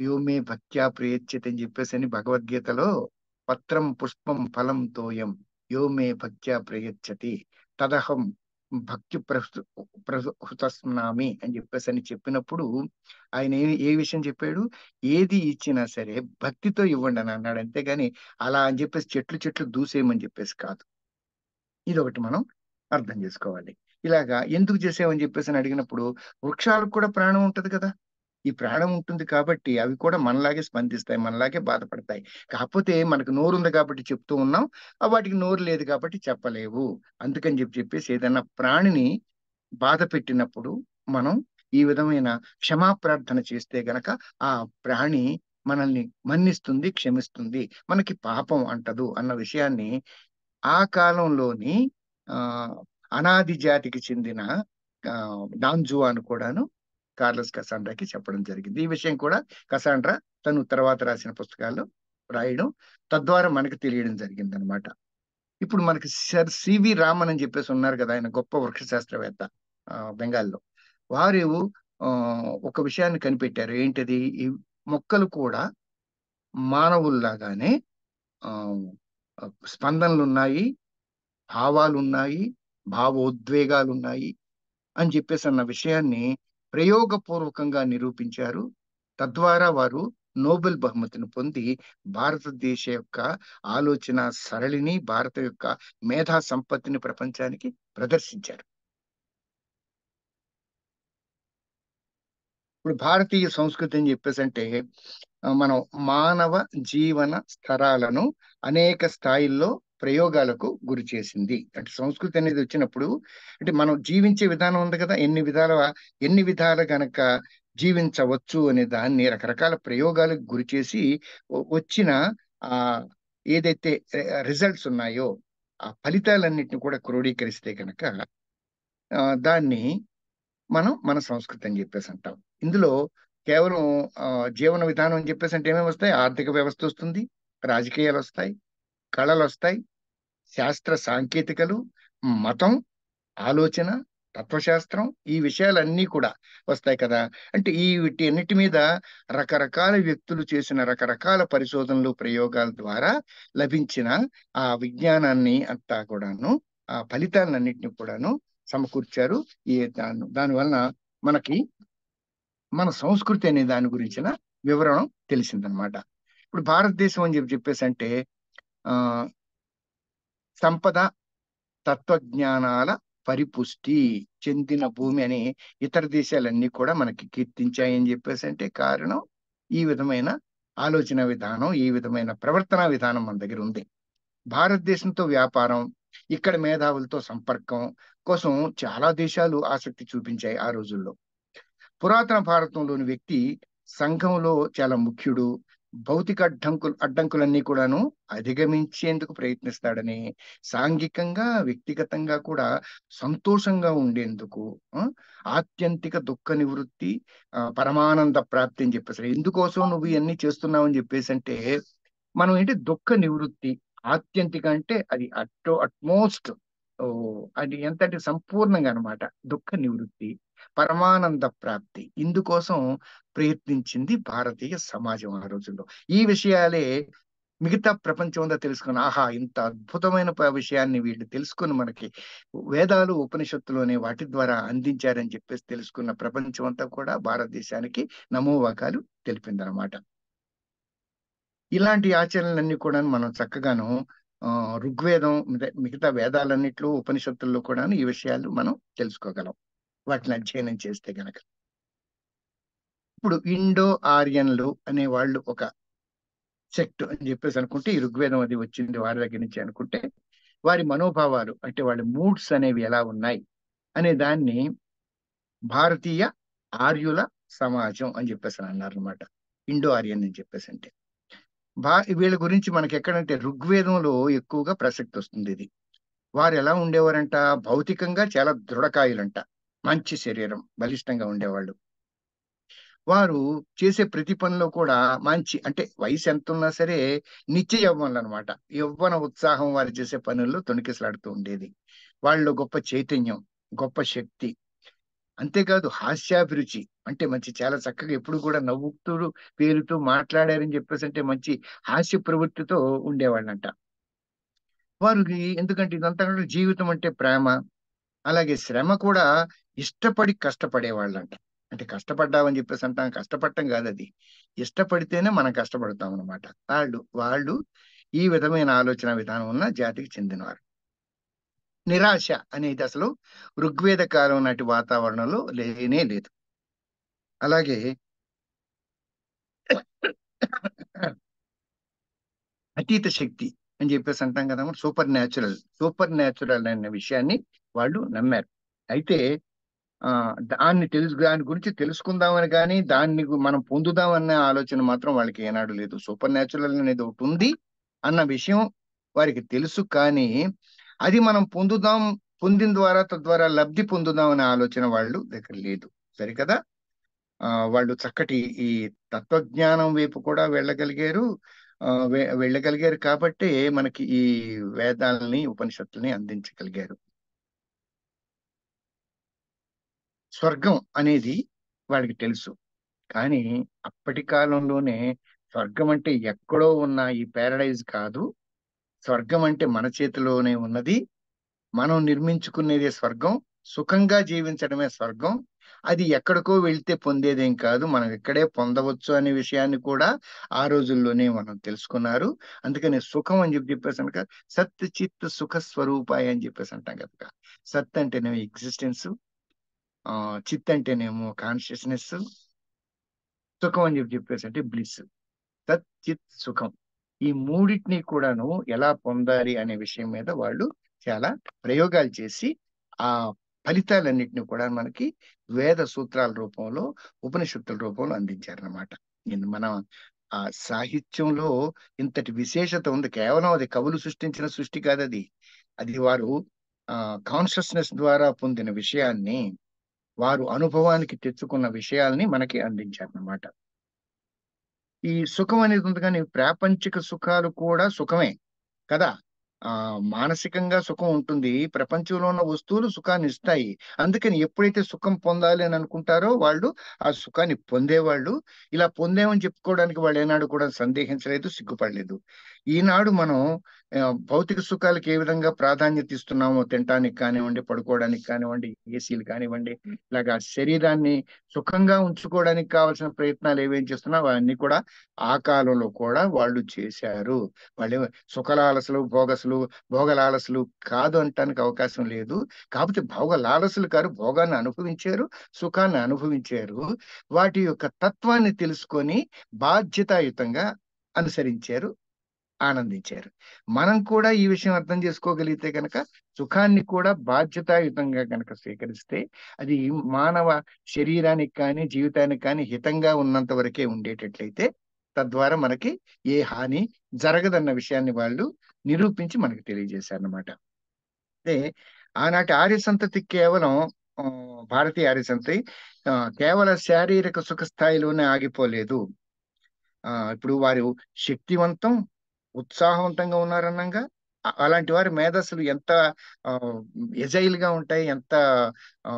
యో మే భక్త్యా ప్రయచ్యతే అని చెప్పేసని భగవద్గీతలో పత్రం పుష్పం ఫలం తోయం యో మే భక్త్యా ప్రయచ్చతి తదహం భక్తి ప్రహృతస్నామి అని చెప్పేసని చెప్పినప్పుడు ఆయన ఏ విషయం చెప్పాడు? ఏది ఇచ్చినా సరే భక్తితో ఇవ్వండి అని అన్నాడు. అంతేగాని అలా అని చెప్పేసి చెట్లు చెట్లు దూసేయమని చెప్పేసి కాదు. ఇదొకటి మనం అర్థం చేసుకోవాలి. ఇలాగా ఎందుకు చేసావని చెప్పేసి అని అడిగినప్పుడు వృక్షాలకు కూడా ప్రాణం ఉంటది కదా! ఈ ప్రాణం ఉంటుంది కాబట్టి అవి కూడా మనలాగే స్పందిస్తాయి. మనలాగే బాధపడతాయి. కాకపోతే మనకు నోరుంది కాబట్టి చెప్తూ ఉన్నాం. వాటికి నోరు లేదు కాబట్టి చెప్పలేవు. అందుకని చెప్పేసి ఏదన్నా ప్రాణిని బాధ పెట్టినప్పుడు మనం ఈ విధమైన క్షమాప్రార్థన చేస్తే గనక ఆ ప్రాణి మనల్ని మన్నిస్తుంది, క్షమిస్తుంది. మనకి పాపం అంటదు అన్న విషయాన్ని ఆ కాలంలోని ఆహ్, అనాది జాతికి చెందిన డాన్ జువాన్ కూడాను కార్లస్ కసాండ్రాకి చెప్పడం జరిగింది. ఈ విషయం కూడా కసాండ్రా తను తర్వాత రాసిన పుస్తకాల్లో రాయడం, తద్వారా మనకు తెలియడం జరిగిందనమాట. ఇప్పుడు మనకి సర్ సివి రామన్ అని చెప్పేసి ఉన్నారు కదా! ఆయన గొప్ప వృక్ష శాస్త్రవేత్త బెంగాల్‌లో. వారు ఒక విషయాన్ని కనిపెట్టారు. ఏంటది? ఈ మొక్కలు కూడా మానవుల్లాగానే ఆహ్, స్పందనలున్నాయి, భావాలున్నాయి, భావోద్వేగాలున్నాయి అని చెప్పేసన్న విషయాన్ని ప్రయోగపూర్వకంగా నిరూపించారు. తద్వారా వారు నోబెల్ బహుమతిని పొంది భారతదేశ యొక్క ఆలోచన సరళిని, భారత యొక్క మేధా సంపత్తిని ప్రపంచానికి ప్రదర్శించారు. ఇప్పుడు భారతీయ సంస్కృతి అని చెప్పేసంటే మనం మానవ జీవన స్థరాలను అనేక స్థాయిల్లో ప్రయోగాలకు గురి చేసింది. అంటే సంస్కృతి అనేది వచ్చినప్పుడు అంటే మనం జీవించే విధానం ఉంది కదా! ఎన్ని విధాల గనక జీవించవచ్చు అనే దాన్ని రకరకాల ప్రయోగాలకు గురి చేసి వచ్చిన ఆహ్, ఏదైతే రిజల్ట్స్ ఉన్నాయో ఆ ఫలితాలన్నిటిని కూడా క్రోడీకరిస్తే కనుక దాన్ని మనం మన సంస్కృతి అని చెప్పేసి అంటాం. ఇందులో కేవలం జీవన విధానం అని చెప్పేసి అంటే ఏమేమి వస్తాయి? ఆర్థిక వ్యవస్థ వస్తుంది, రాజకీయాలు వస్తాయి, కళలు వస్తాయి, శాస్త్ర సాంకేతికలు, మతం, ఆలోచన, తత్వశాస్త్రం, ఈ విషయాలన్నీ కూడా వస్తాయి కదా. అంటే ఈ వీటి అన్నిటి మీద రకరకాల వ్యక్తులు చేసిన రకరకాల పరిశోధనలు, ప్రయోగాల ద్వారా లభించిన ఆ విజ్ఞానాన్ని అంతా కూడాను, ఆ ఫలితాలన్నింటినీ కూడాను సమకూర్చారు. దాని వలన మనకి మన సంస్కృతి అనే దాని గురించిన వివరణం తెలిసిందనమాట. ఇప్పుడు భారతదేశం అని చెప్పేసి అంటే ఆ సంపద, తత్వజ్ఞానాల పరిపుష్టి చెందిన భూమి అని ఇతర దేశాలన్నీ కూడా మనకి కీర్తించాయని చెప్పేసి అంటే కారణం ఈ విధమైన ఆలోచన విధానం, ఈ విధమైన ప్రవర్తన విధానం మన దగ్గర ఉంది. భారతదేశంతో వ్యాపారం, ఇక్కడ మేధావులతో సంపర్కం కోసం చాలా దేశాలు ఆసక్తి చూపించాయి ఆ రోజుల్లో. పురాతన భారతంలోని వ్యక్తి సంఘంలో చాలా ముఖ్యుడు, భౌతిక అడ్డంకులన్నీ కూడాను అధిగమించేందుకు ప్రయత్నిస్తాడని, సాంఘికంగా వ్యక్తిగతంగా కూడా సంతోషంగా ఉండేందుకు ఆత్యంతిక దుఃఖ నివృత్తి, పరమానంద ప్రాప్తి అని చెప్పేసి, ఎందుకోసం నువ్వు ఇవన్నీ చేస్తున్నావు అని చెప్పేసి అంటే మనం ఏంటి దుఃఖ నివృత్తి, ఆత్యంతిక అంటే అది అట్మోస్ట్, అది ఎంత అంటే సంపూర్ణంగా అనమాట. దుఃఖ నివృత్తి, పరమానంద ప్రాప్తి, ఇందుకోసం ప్రయత్నించింది భారతీయ సమాజం ఆ రోజుల్లో. ఈ విషయాలే మిగతా ప్రపంచం అంతా తెలుసుకుని, ఆహా ఇంత అద్భుతమైన విషయాన్ని వీళ్ళు తెలుసుకుని మనకి వేదాలు, ఉపనిషత్తులు అనే వాటి ద్వారా అందించారని చెప్పేసి తెలుసుకున్న ప్రపంచం అంతా కూడా భారతదేశానికి నమోవాకాలు తెలిపిందనమాట. ఇలాంటి ఆచరణలన్నీ కూడా మనం చక్కగాను ఋగ్వేదం, మిగతా వేదాలన్నిట్లో, ఉపనిషత్తుల్లో కూడా ఈ విషయాలు మనం తెలుసుకోగలం వాటిని అధ్యయనం చేస్తే గనక. ఇప్పుడు ఇండో ఆర్యన్లు అనే వాళ్ళు ఒక సెక్ట్ అని చెప్పేసి అనుకుంటే, ఈ ఋగ్వేదం అది వచ్చింది వారి దగ్గర నుంచి అనుకుంటే, వారి మనోభావాలు అంటే వాళ్ళ మూడ్స్ అనేవి ఎలా ఉన్నాయి అనే దాన్ని భారతీయ ఆర్యుల సమాజం అని చెప్పేసి అన్నారు అనమాట. ఇండో ఆర్యన్ అని చెప్పేసి అంటే వీళ్ళ గురించి మనకి ఎక్కడంటే ఋగ్వేదంలో ఎక్కువగా ప్రసక్తి వస్తుంది. ఇది వారు ఎలా ఉండేవారంట? భౌతికంగా చాలా దృఢకాయులంట, మంచి శరీరం, బలిష్టంగా ఉండేవాళ్ళు. వారు చేసే ప్రతి పనిలో కూడా మంచి, అంటే వయసు ఎంత ఉన్నా సరే నిత్య యవ్వనులు అనమాట. యవ్వన ఉత్సాహం వారు చేసే పనుల్లో తొణికిసలాడుతూ ఉండేది. వాళ్ళలో గొప్ప చైతన్యం, గొప్ప శక్తి, అంతేకాదు హాస్యాభిరుచి, అంటే మంచి చాలా చక్కగా ఎప్పుడు కూడా నవ్వుతూ పేరుతూ మాట్లాడారని చెప్పేసి అంటే మంచి హాస్య ప్రవృత్తితో ఉండేవాళ్ళంట. వారికి ఎందుకంటే ఇదంతా కూడా జీవితం అంటే ప్రేమ, అలాగే శ్రమ కూడా ఇష్టపడి కష్టపడేవాళ్ళంట. అంటే కష్టపడ్డామని చెప్పేసి అంటాం, కష్టపడటం కాదు అది, ఇష్టపడితేనే మనం కష్టపడతాం అనమాట. వాళ్ళు ఈ విధమైన ఆలోచన విధానం ఉన్న జాతికి చెందినవారు. నిరాశ అనేది అసలు ఋగ్వేద కాలం నాటి వాతావరణంలో లేనే లేదు. అలాగే అతీత శక్తి అని చెప్పేసి అంటాం కదా, సూపర్ న్యాచురల్ అనే విషయాన్ని వాళ్ళు నమ్మారు. అయితే దాని గురించి తెలుసుకుందామని కానీ దాన్ని మనం పొందుదామన్న ఆలోచన మాత్రం వాళ్ళకి ఏనాడు లేదు. సూపర్ న్యాచురల్ అనేది ఒకటి ఉంది అన్న విషయం వారికి తెలుసు, కానీ అది మనం పొందిన ద్వారా తద్వారా లబ్ధి పొందుదాం అనే ఆలోచన వాళ్ళు దగ్గర లేదు. సరికదా. వాళ్ళు చక్కటి ఈ తత్వజ్ఞానం వైపు కూడా వెళ్ళగలిగారు. వెళ్ళగలిగారు కాబట్టి మనకి ఈ వేదాలని, ఉపనిషత్తుల్ని అందించగలిగారు. స్వర్గం అనేది వాడికి తెలుసు, కానీ అప్పటి కాలంలోనే స్వర్గం అంటే ఎక్కడో ఉన్న ఈ పారడైజ్ కాదు, స్వర్గం అంటే మన చేతిలోనే ఉన్నది, మనం నిర్మించుకునేదే స్వర్గం, సుఖంగా జీవించడమే స్వర్గం, అది ఎక్కడికో వెళ్తే పొందేదేం కాదు, మనం ఇక్కడే పొందవచ్చు అనే విషయాన్ని కూడా ఆ రోజుల్లోనే మనం తెలుసుకున్నారు. అందుకని సుఖం అని చెప్పేసి అనక సత్ చిత్ సుఖ స్వరూపాయ అని చెప్పేసి అంటాం కదా. సత్ అంటేనేమో ఎగ్జిస్టెన్స్, చిత్ అంటేనేమో కాన్షియస్నెస్, సుఖం అని చెప్పేసి అంటే బ్లిస్. సత్ చిత్ సుఖం, ఈ మూడింటిని కూడాను ఎలా పొందాలి అనే విషయం మీద వాళ్ళు చాలా ప్రయోగాలు చేసి ఆ ఫలితాలన్నింటినీ కూడా మనకి వేద సూత్రాల రూపంలో, ఉపనిషత్తుల రూపంలో అందించారనమాట. మన ఆ సాహిత్యంలో ఇంతటి విశేషత ఉంది. కేవలం అది కవులు సృష్టించిన సృష్టి కాదు అది. అది వారు కాన్షియస్నెస్ ద్వారా పొందిన విషయాన్ని, వారు అనుభవానికి తెచ్చుకున్న విషయాల్ని మనకి అందించారన్నమాట. ఈ సుఖం అనేది ఉంది కానీ ప్రాపంచిక సుఖాలు కూడా సుఖమే కదా! మానసికంగా సుఖం ఉంటుంది. ప్రపంచంలో ఉన్న వస్తువులు సుఖాన్ని ఇస్తాయి. అందుకని ఎప్పుడైతే సుఖం పొందాలి అని అనుకుంటారో వాళ్ళు ఆ సుఖాన్ని పొందేవాళ్ళు. ఇలా పొందామని చెప్పుకోవడానికి వాళ్ళు ఏనాడు కూడా సందేహించలేదు, సిగ్గుపడలేదు. ఈనాడు మనం భౌతిక సుఖాలకు ఏ విధంగా ప్రాధాన్యత ఇస్తున్నామో, తినటానికి కానివ్వండి, పడుకోవడానికి కానివ్వండి, ఏసీలు కానివ్వండి, ఇలాగా శరీరాన్ని సుఖంగా ఉంచుకోవడానికి కావాల్సిన ప్రయత్నాలు ఏవేం చేస్తున్నామో అవన్నీ కూడా ఆ కాలంలో కూడా వాళ్ళు చేశారు. వాళ్ళు సుఖలాలసలు, భోగలాలసలు కాదు అనటానికి అవకాశం లేదు. కాకపోతే భోగలాలసులు కాదు, భోగాన్ని అనుభవించారు, సుఖాన్ని అనుభవించారు. వాటి యొక్క తత్వాన్ని తెలుసుకొని బాధ్యతాయుతంగా అనుసరించారు, ఆనందించారు. మనం కూడా ఈ విషయం అర్థం చేసుకోగలిగితే గనక సుఖాన్ని కూడా బాధ్యతాయుతంగా గనక స్వీకరిస్తే అది మానవ శరీరానికి కానీ, జీవితానికి కానీ హితంగా ఉన్నంత వరకే ఉండేటట్లయితే తద్వారా మనకి ఏ హాని జరగదన్న విషయాన్ని వాళ్ళు నిరూపించి మనకు తెలియజేశారన్నమాట. అంటే ఆనాటి ఆర్య సంతతి కేవలం భారతీయ ఆర్య సంతతి కేవల శారీరక సుఖ స్థాయిలోనే ఆగిపోలేదు. ఇప్పుడు వారు శక్తివంతం, ఉత్సాహవంతంగా ఉన్నారనంగా అలాంటి వారి మేధస్సులు ఎంత ఎజైల్ గా ఉంటాయి, ఎంత ఆ,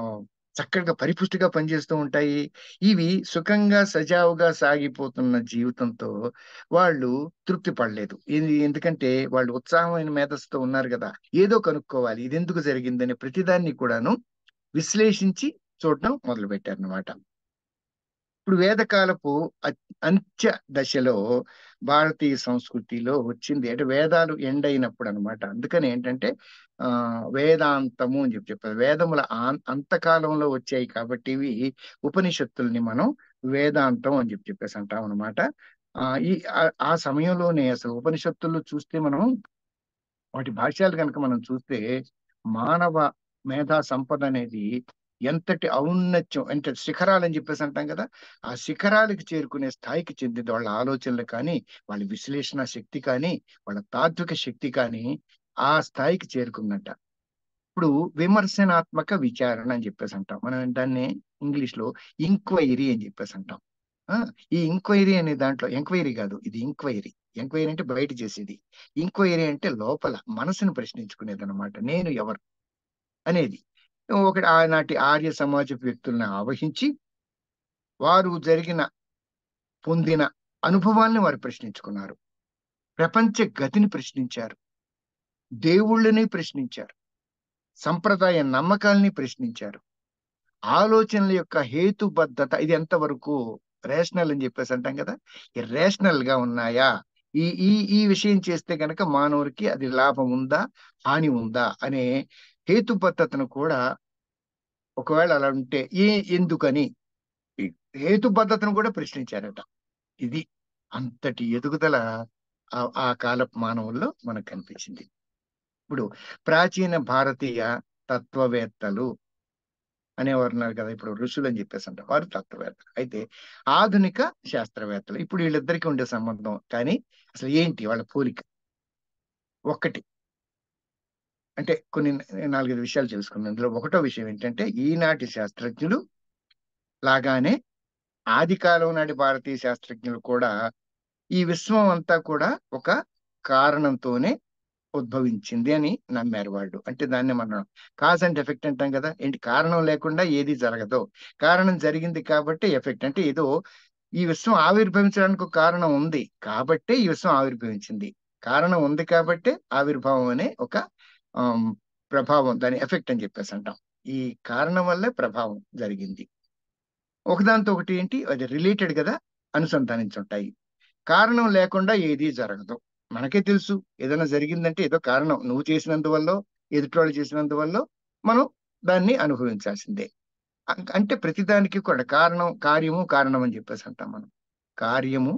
చక్కగా పరిపుష్టిగా పనిచేస్తూ ఉంటాయి. ఇవి సుఖంగా సజావుగా సాగిపోతున్న జీవితంతో వాళ్ళు తృప్తి పడలేదు. ఇది ఎందుకంటే వాళ్ళు ఉత్సాహమైన మేధస్సుతో ఉన్నారు కదా, ఏదో కనుక్కోవాలి, ఇది ఎందుకు జరిగిందని ప్రతిదాన్ని కూడాను విశ్లేషించి చూడటం మొదలు పెట్టారనమాట. ఇప్పుడు వేదకాలపు అంత్య దశలో భారతీయ సంస్కృతిలో వచ్చింది అంటే వేదాలు ఎండ్ అయినప్పుడు అనమాట. అందుకని ఏంటంటే వేదాంతము అని చెప్పారు. వేదముల అంతకాలంలో వచ్చాయి కాబట్టి ఇవి ఉపనిషత్తుల్ని మనం వేదాంతం అని చెప్పేసి అంటాం అనమాట. ఆ సమయంలోనే అసలు ఉపనిషత్తుల్లో చూస్తే మనం వాటి భాష్యాలు కనుక మనం చూస్తే మానవ మేధా సంపద అనేది ఎంతటి ఔన్నత్యం అంటే శిఖరాలు అని చెప్పేసి అంటాం కదా, ఆ శిఖరాలకు చేరుకునే స్థాయికి చెందింది. వాళ్ళ ఆలోచనలు కానీ, వాళ్ళ విశ్లేషణ శక్తి కానీ, వాళ్ళ తాత్విక శక్తి కానీ ఆ స్థాయికి చేరుకుందంట. ఇప్పుడు విమర్శనాత్మక విచారణ అని చెప్పేసి అంటాం మనం దాన్ని ఇంగ్లీష్ లో ఇంక్వైరీ అని చెప్పేసి అంటాం. ఆ ఈ ఇంక్వైరీ అనే దాంట్లో ఎంక్వైరీ కాదు, ఇది ఇంక్వైరీ. ఎంక్వైరీ అంటే బయట చేసేది, ఇంక్వైరీ అంటే లోపల మనసును ప్రశ్నించుకునేది అనమాట. నేను ఎవరు అనేది ఒకటి ఆనాటి ఆర్య సమాజ వ్యక్తులను ఆవహించి వారు పొందిన అనుభవాల్ని వారు ప్రశ్నించుకున్నారు. ప్రపంచ గతిని ప్రశ్నించారు, దేవుళ్ళని ప్రశ్నించారు, సంప్రదాయ నమ్మకాల్ని ప్రశ్నించారు, ఆలోచనల యొక్క హేతుబద్ధత ఇది ఎంతవరకు రేషనల్ అని చెప్పేసి అంటాం కదా, ఈ రేషనల్ గా ఉన్నాయా, ఈ ఈ ఈ విషయం చేస్తే గనక మానవుడికి అది లాభం ఉందా, హాని ఉందా అనే హేతుబద్ధతను కూడా ఒకవేళ అలా ఉంటే ఎందుకని ఈ హేతుబద్ధతను కూడా ప్రశ్నించారట. ఇది అంతటి ఎదుగుదల ఆ కాలపు మానవుల్లో మనకు కనిపించింది. ఇప్పుడు ప్రాచీన భారతీయ తత్వవేత్తలు అనేవారు ఉన్నారు కదా, ఇప్పుడు ఋషులు అని చెప్పేసి అంటారు, వారు తత్వవేత్తలు. అయితే ఆధునిక శాస్త్రవేత్తలు, ఇప్పుడు వీళ్ళిద్దరికీ ఉండే సంబంధం కానీ అసలు ఏంటి వాళ్ళ పోలిక? ఒక్కటి అంటే కొన్ని 4-5 విషయాలు తెలుసుకున్నాం. ఇందులో ఒకటో విషయం ఏంటంటే ఈనాటి శాస్త్రజ్ఞులు లాగానే ఆది కాలం నాటి భారతీయ శాస్త్రజ్ఞులు కూడా ఈ విశ్వం అంతా కూడా ఒక కారణంతోనే ఉద్భవించింది అని నమ్మారు వాళ్ళు. అంటే దాన్ని మనం కాజ్ అండ్ ఎఫెక్ట్ అంటాం కదా, ఏంటి కారణం లేకుండా ఏది జరగదు, కారణం జరిగింది కాబట్టి ఎఫెక్ట్. అంటే ఏదో ఈ విశ్వం ఆవిర్భవించడానికి ఒక కారణం ఉంది కాబట్టే ఈ విశ్వం ఆవిర్భవించింది, కారణం ఉంది కాబట్టే ఆవిర్భావం అనే ఒక ఆమ్, ప్రభావం, దాని ఎఫెక్ట్ అని చెప్పేసి అంటాం. ఈ కారణం వల్లే ప్రభావం జరిగింది. ఒకదాంతో ఒకటి ఏంటి అది రిలేటెడ్ కదా, అనుసంధానించుంటాయి. కారణం లేకుండా ఏదీ జరగదు. మనకే తెలుసు ఏదైనా జరిగిందంటే ఏదో కారణం, నువ్వు చేసినందువల్ల, ఎదుటివాళ్ళు చేసినందువల్ల మనం దాన్ని అనుభవించాల్సిందే. అంటే ప్రతిదానికి కూడా కారణం, కార్యము కారణం అని చెప్పేసి అంటాం మనం. కార్యము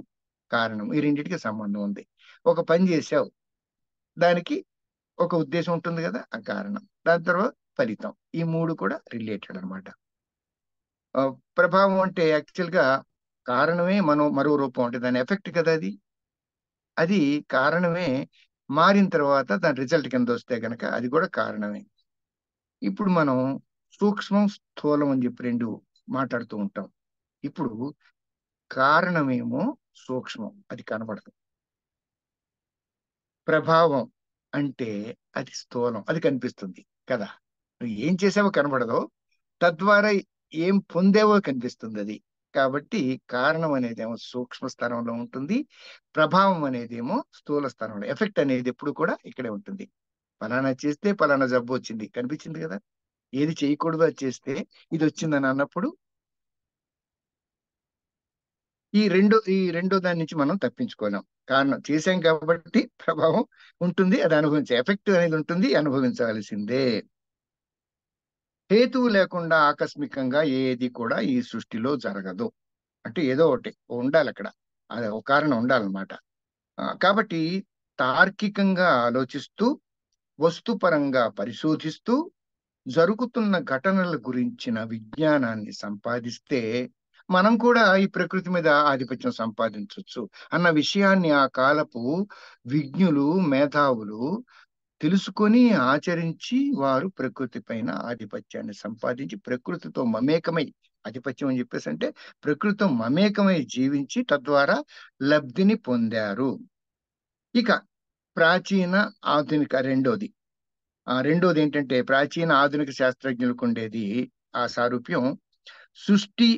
కారణం ఈ రెండింటికి సంబంధం ఉంది. ఒక పని చేసావు, దానికి ఒక ఉద్దేశం ఉంటుంది కదా, ఆ కారణం, దాని తర్వాత ఫలితం, ఈ మూడు కూడా రిలేటెడ్ అనమాట. ప్రభావం అంటే యాక్చువల్ గా కారణమే మరో రూపం అంటే దాని ఎఫెక్ట్ కదా అది. అది కారణమే మారిన తర్వాత దాని రిజల్ట్ కింద వస్తే గనక అది కూడా కారణమే. ఇప్పుడు మనం సూక్ష్మం, స్థూలం అని చెప్పి రెండు మాట్లాడుతూ ఉంటాం. ఇప్పుడు కారణమేమో సూక్ష్మం, అది కనబడదు. ప్రభావం అంటే అది స్థూలం, అది కనిపిస్తుంది కదా. నువ్వు ఏం చేసావో కనబడదు, తద్వారా ఏం పొందేవో కనిపిస్తుంది అది. కాబట్టి కారణం అనేదేమో సూక్ష్మ స్థానంలో ఉంటుంది, ప్రభావం అనేదేమో స్థూల స్థానంలో. ఎఫెక్ట్ అనేది ఎప్పుడు కూడా ఇక్కడే ఉంటుంది. ఫలానా చేస్తే ఫలానా జబ్బు వచ్చింది కనిపించింది కదా. ఏది చేయకూడదు అది చేస్తే ఇది వచ్చిందని అన్నప్పుడు ఈ రెండో దాని నుంచి మనం తప్పించుకోలేం. కారణం చేశాం కాబట్టి ప్రభావం ఉంటుంది, అది ఎఫెక్ట్ అనేది ఉంటుంది, అనుభవించాల్సిందే. హేతువు లేకుండా ఆకస్మికంగా ఏది కూడా ఈ సృష్టిలో జరగదు. అంటే ఏదో ఒకటి ఉండాలి అక్కడ, అది ఒక కారణం ఉండాలన్నమాట. కాబట్టి తార్కికంగా ఆలోచిస్తూ, వస్తుపరంగా పరిశోధిస్తూ, జరుగుతున్న ఘటనల గురించిన విజ్ఞానాన్ని సంపాదిస్తే మనం కూడా ఈ ప్రకృతి మీద ఆధిపత్యం సంపాదించవచ్చు అన్న విషయాన్ని ఆ కాలపు విజ్ఞులు, మేధావులు తెలుసుకొని ఆచరించి వారు ప్రకృతి పైన ఆధిపత్యాన్ని సంపాదించి ప్రకృతితో మమేకమై, ఆధిపత్యం అని చెప్పేసి అంటే ప్రకృతితో మమేకమై జీవించి తద్వారా లబ్ధిని పొందారు. ఇక ప్రాచీన, ఆధునిక రెండోది ఏంటంటే ప్రాచీన ఆధునిక శాస్త్రజ్ఞులకు ఉండేది ఆ సారూప్యం. సృష్టి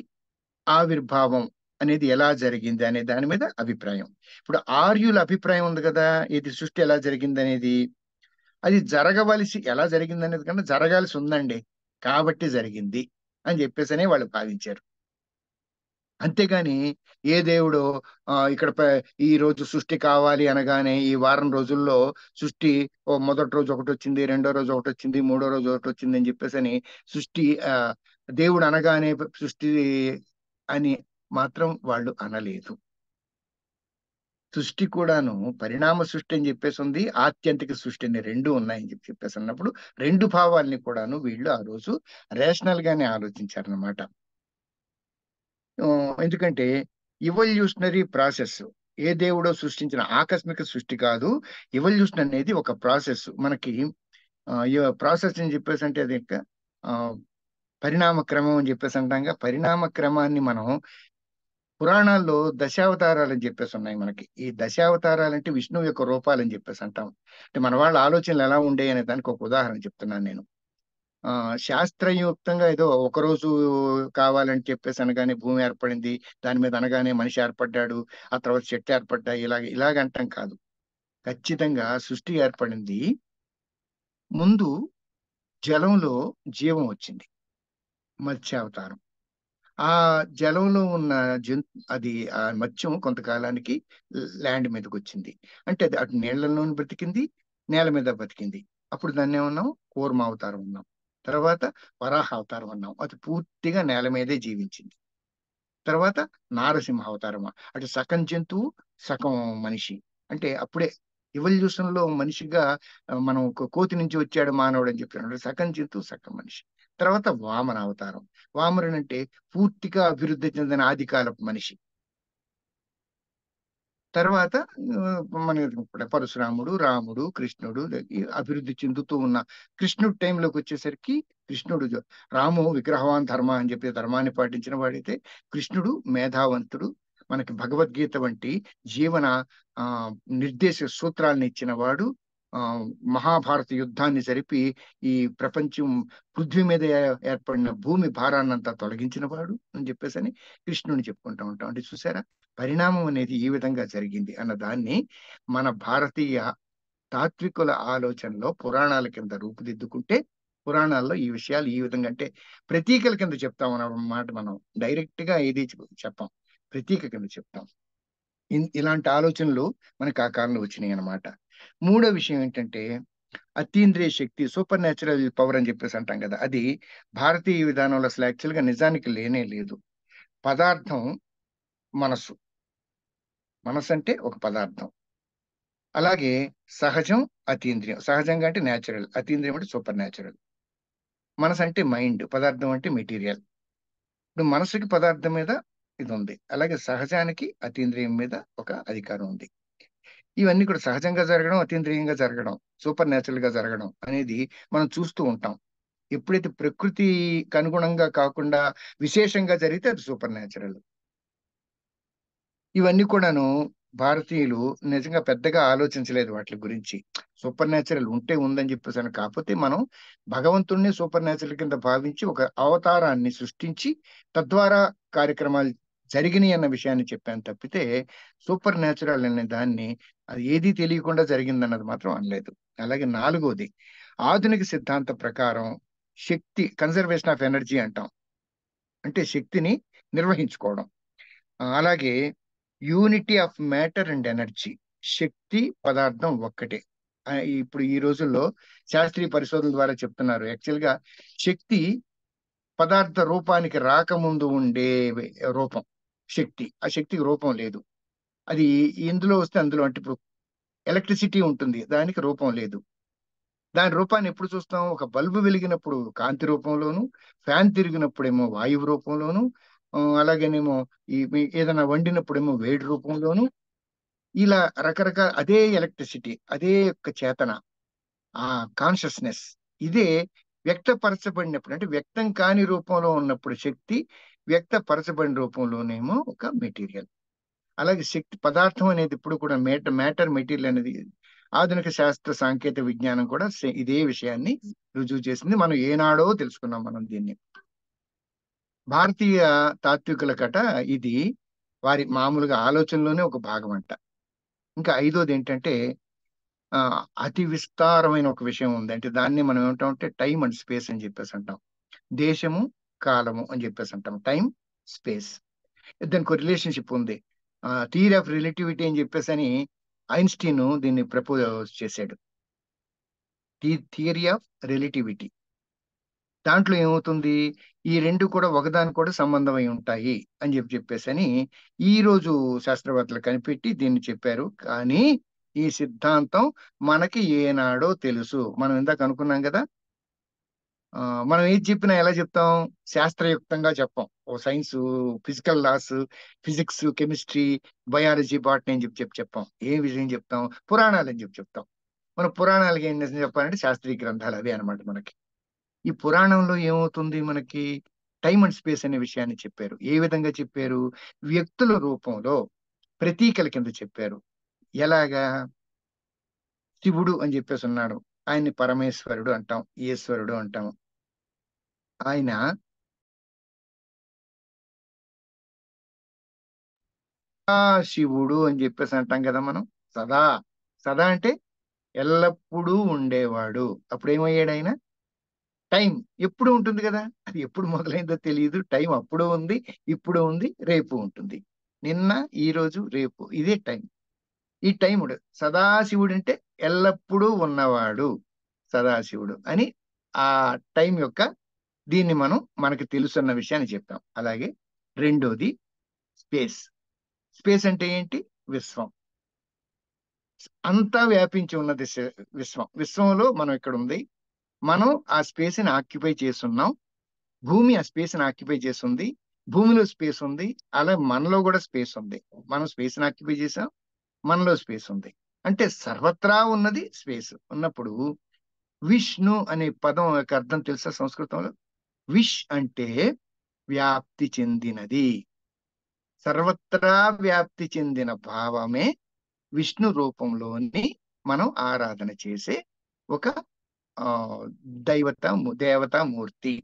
ఆవిర్భావం అనేది ఎలా జరిగింది అనే దాని మీద అభిప్రాయం. ఇప్పుడు ఆర్యుల అభిప్రాయం ఉంది కదా, ఇది సృష్టి ఎలా జరిగింది అనేది. అది జరగవలసి ఎలా జరిగింది అనేది కన్నా జరగాల్సి ఉందండి కాబట్టి జరిగింది అని చెప్పేసి వాళ్ళు భావించారు. అంతేగాని ఏ దేవుడో ఇక్కడ ఈ రోజు సృష్టి కావాలి అనగానే ఈ వారం రోజుల్లో సృష్టి మొదటి రోజు ఒకటి వచ్చింది, రెండో రోజు ఒకటి వచ్చింది, మూడో రోజు ఒకటి వచ్చింది అని చెప్పేసి అని సృష్టి దేవుడు అనగానే సృష్టి అని మాత్రం వాళ్ళు అనలేదు. సృష్టి కూడాను పరిణామ సృష్టి అని చెప్పేసి ఉంది, ఆత్యంతిక సృష్టి అని రెండు ఉన్నాయని చెప్పేసి అన్నప్పుడు రెండు భావాల్ని కూడాను వీళ్ళు ఆ రోజు రేషనల్ గానే ఆలోచించారనమాట. ఎందుకంటే ఇవల్యూషనరీ ప్రాసెస్, ఏ దేవుడో సృష్టించిన ఆకస్మిక సృష్టి కాదు. ఇవల్యూషన్ అనేది ఒక ప్రాసెస్ మనకి. ప్రాసెస్ అని చెప్పేసి అంటే అది ఇంకా ఆ, పరిణామ క్రమం అని చెప్పేసి అంటాంగా. పరిణామ క్రమాన్ని మనం పురాణాల్లో దశావతారాలు అని చెప్పేసి ఉన్నాయి మనకి. ఈ దశావతారాలు అంటే విష్ణువు యొక్క రూపాలు అని చెప్పేసి అంటాం. అంటే మన వాళ్ళ ఆలోచనలు ఎలా ఉండేవి అనే దానికి ఒక ఉదాహరణ చెప్తున్నాను నేను. ఆ శాస్త్రయుక్తంగా ఏదో ఒక రోజు కావాలని చెప్పేసి అనగానే భూమి ఏర్పడింది, దాని మీద అనగానే మనిషి ఏర్పడ్డాడు, ఆ తర్వాత చెట్టు ఏర్పడ్డాయి, ఇలాగ అంటాం కాదు. ఖచ్చితంగా సృష్టి ఏర్పడింది. ముందు జలంలో జీవం వచ్చింది, మత్స్యావతారం. ఆ జలంలో ఉన్న అది ఆ మత్స్యం కొంతకాలానికి ల్యాండ్ మీదకి వచ్చింది. అంటే అది అటు నీళ్లలోని బ్రతికింది, నేల మీద బతికింది. అప్పుడు దాన్ని ఏమన్నాం, కూర్మ అవతారం ఉన్నాం. తర్వాత వరాహ అవతారం అన్నాం, అది పూర్తిగా నేల మీదే జీవించింది. తర్వాత నారసింహ అవతారం, అటు సగం జంతువు సగం మనిషి. అంటే అప్పుడే ఎవల్యూషన్ లో మనిషిగా మనం ఒక కోతి నుంచి వచ్చాడు మానవుడు అని చెప్పాడు, సగం జంతువు సగం మనిషి. తర్వాత వామన అవతారం. వామనుడు అంటే పూర్తిగా అభివృద్ధి చెందిన ఆది కాలపు మనిషి. తర్వాత మన పరశురాముడు, రాముడు, కృష్ణుడు ఈ అభివృద్ధి చెందుతూ ఉన్న కృష్ణుడు టైంలోకి వచ్చేసరికి కృష్ణుడు రాము విగ్రహవాన్ ధర్మ అని చెప్పి ధర్మాన్ని పాటించిన వాడైతే, కృష్ణుడు మేధావంతుడు, మనకి భగవద్గీత వంటి జీవన ఆ నిర్దేశ సూత్రాలను ఇచ్చిన వాడు. ఆ మహాభారత యుద్ధాన్ని జరిపి ఈ ప్రపంచం పృథ్వీ మీద ఏర్పడిన భూమి భారాన్నంతా తొలగించిన వాడు అని చెప్పేసి అని కృష్ణుని చెప్పుకుంటూ ఉంటాం. అంటే చూసారా, పరిణామం అనేది ఈ విధంగా జరిగింది అన్న దాన్ని మన భారతీయ తాత్వికుల ఆలోచనలో పురాణాల కింద రూపుదిద్దుకుంటే, పురాణాల్లో ఈ విషయాలు ఈ విధంగా అంటే ప్రతీకల కింద చెప్తాం అన్నమాట. మనం డైరెక్ట్ గా ఏది చెప్పాం, ప్రతీక కింద చెప్తాం. ఇలాంటి ఆలోచనలు మనకి ఆ కాలంలో వచ్చినాయి అన్నమాట. మూడో విషయం ఏంటంటే అతీంద్రియ శక్తి, సూపర్ న్యాచురల్ పవర్ అని చెప్పేసి అంటాం కదా, అది భారతీయ విధానంలో అసలు యాక్చువల్ గా నిజానికి లేనే లేదు. పదార్థం మనసు, మనసు అంటే ఒక పదార్థం. అలాగే సహజం, అతీంద్రియం. సహజంగా అంటే న్యాచురల్, అతీంద్రియం అంటే సూపర్ న్యాచురల్. మనసు అంటే మైండ్, పదార్థం అంటే మెటీరియల్. ఇప్పుడు మనసుకి పదార్థం మీద ఇది ఉంది. అలాగే సహజానికి అతీంద్రియం మీద ఒక అధికారం ఉంది. ఇవన్నీ కూడా సహజంగా జరగడం, అతీంద్రియంగా జరగడం, సూపర్ న్యాచురల్ గా జరగడం అనేది మనం చూస్తూ ఉంటాం. ఎప్పుడైతే ప్రకృతికి అనుగుణంగా కాకుండా విశేషంగా జరిగితే అది సూపర్ న్యాచురల్. ఇవన్నీ కూడాను భారతీయులు నిజంగా పెద్దగా ఆలోచించలేదు వాటి గురించి. సూపర్ న్యాచురల్ ఉంటే ఉందని చెప్పేసాను. కాకపోతే మనం భగవంతుడిని సూపర్ న్యాచురల్ కింద భావించి ఒక అవతారాన్ని సృష్టించి తద్వారా కార్యక్రమాలు జరిగినాయి అన్న విషయాన్ని చెప్పాను తప్పితే, సూపర్ న్యాచురల్ అనే దాన్ని అది ఏదీ తెలియకుండా జరిగిందన్నది మాత్రం అనలేదు. అలాగే నాలుగోది, ఆధునిక సిద్ధాంత ప్రకారం శక్తి కన్జర్వేషన్ ఆఫ్ ఎనర్జీ అంటాం. అంటే శక్తిని నిర్వహించుకోవడం. అలాగే unity of matter and energy, శక్తి పదార్థం ఒక్కటే. ఇప్పుడు ఈ రోజుల్లో శాస్త్రీయ పరిశోధనల ద్వారా చెప్తున్నారు. యాక్చువల్ గా శక్తి పదార్థ రూపానికి రాకముందు ఉండే రూపం శక్తి. ఆ శక్తికి రూపం లేదు. అది ఎందులో వస్తే అందులో, అంటే ఇప్పుడు ఎలక్ట్రిసిటీ ఉంటుంది, దానికి రూపం లేదు. దాని రూపాన్ని ఎప్పుడు చూస్తాం? ఒక బల్బు వెలిగినప్పుడు కాంతి రూపంలోను, ఫ్యాన్ తిరిగినప్పుడేమో వాయువు రూపంలోను, అలాగేనేమో ఏదైనా వండినప్పుడేమో వేడి రూపంలోను, ఇలా రకరకాల అదే ఎలక్ట్రిసిటీ, అదే యొక్క చేతన, ఆ కాన్షియస్నెస్, ఇదే వ్యక్తపరచబడినప్పుడు, అంటే వ్యక్తం కాని రూపంలో ఉన్నప్పుడు శక్తి, వ్యక్తపరచబడిన రూపంలోనేమో ఒక మెటీరియల్. అలాగే శక్తి పదార్థం అనేది ఇప్పుడు కూడా మ్యాటర్ మెటీరియల్ అనేది ఆధునిక శాస్త్ర సాంకేతిక విజ్ఞానం కూడా ఇదే విషయాన్ని రుజువు చేసింది. మనం ఏనాడో తెలుసుకున్నాం మనం దీన్ని. భారతీయ తాత్వికుల కట ఇది వారి మామూలుగా ఆలోచనలోనే ఒక భాగం అంట. ఇంకా ఐదోది ఏంటంటే ఆ అతి విస్తారమైన ఒక విషయం ఉంది. అంటే దాన్ని మనం ఏమంటామంటే టైం అండ్ స్పేస్ అని చెప్పేసి అంటాం. దేశము, కాలము అని చెప్పేసి అంటాం. టైం, స్పేస్, దానికి రిలేషన్షిప్ ఉంది. థియరీ ఆఫ్ రిలేటివిటీ అని చెప్పేసి అని ఐన్స్టీన్ దీన్ని ప్రపోజ్ చేశాడు. Theory of relativity. దాంట్లో ఏమవుతుంది, ఈ రెండు కూడా ఒకదాని కూడా సంబంధమై ఉంటాయి అని చెప్పేసి అని ఈ రోజు శాస్త్రవేత్తలు కనిపెట్టి దీన్ని చెప్పారు. కానీ ఈ సిద్ధాంతం మనకి ఏనాడో తెలుసు. మనం ఇందాక అనుకున్నాం కదా, మనం ఏది చెప్పినా ఎలా చెప్తాం? శాస్త్రయుక్తంగా చెప్పాం. ఓ science, physical laws, physics, chemistry, biology, botany అని చెప్పాం. ఏ విషయం చెప్తాం? పురాణాలు అని చెప్తాం. మన పురాణాలకి ఏం నిజం చెప్పాలంటే శాస్త్రీయ గ్రంథాలు అవే అనమాట మనకి. ఈ పురాణంలో ఏమవుతుంది మనకి? టైం అండ్ స్పేస్ అనే విషయాన్ని చెప్పారు. ఏ విధంగా చెప్పారు? వ్యక్తుల రూపంలో ప్రతీకల కింద చెప్పారు. ఎలాగా? శివుడు అని చెప్పేసి ఉన్నాడు, ఆయన్ని పరమేశ్వరుడు అంటాం, ఈశ్వరుడు అంటాం. ఆయన శివుడు అని చెప్పేసి అంటాం కదా మనం. సదా, సదా అంటే ఎల్లప్పుడూ ఉండేవాడు. అప్పుడు ఏమయ్యాడు ఆయన? టైం ఎప్పుడు ఉంటుంది కదా, అది ఎప్పుడు మొదలైందో తెలియదు. టైం అప్పుడు ఉంది, ఇప్పుడు ఉంది, రేపు ఉంటుంది. నిన్న, ఈ రోజు, రేపు, ఇదే టైం. ఈ టైముడు సదాశివుడు అంటే ఎల్లప్పుడూ ఉన్నవాడు సదాశివుడు అని ఆ టైం యొక్క దీన్ని మనం మనకి తెలుసున్న విషయాన్ని చెప్తాం. అలాగే రెండోది స్పేస్. స్పేస్ అంటే ఏంటి? విశ్వం. అంతా వ్యాపించి ఉన్నది విశ్వం. విశ్వంలో మనం ఇక్కడ ఉంది. మనం ఆ స్పేస్ ని ఆక్యుపై చేస్తున్నాం. భూమి ఆ స్పేస్ ని ఆక్యుపై చేస్తుంది. భూమిలో స్పేస్ ఉంది. అలా మనలో కూడా స్పేస్ ఉంది. మనం స్పేస్ ని ఆక్యుపై చేసాం, మనలో స్పేస్ ఉంది. అంటే సర్వత్రా ఉన్నది స్పేస్ ఉన్నప్పుడు, విష్ణు అనే పదం యొక్క అర్థం తెలుసా సంస్కృతంలో? విష్ అంటే వ్యాప్తి చెందినది. సర్వత్రా వ్యాప్తి చెందిన భావమే విష్ణు రూపంలోని మనం ఆరాధన చేసే ఒక ఆ దేవతామూర్తి.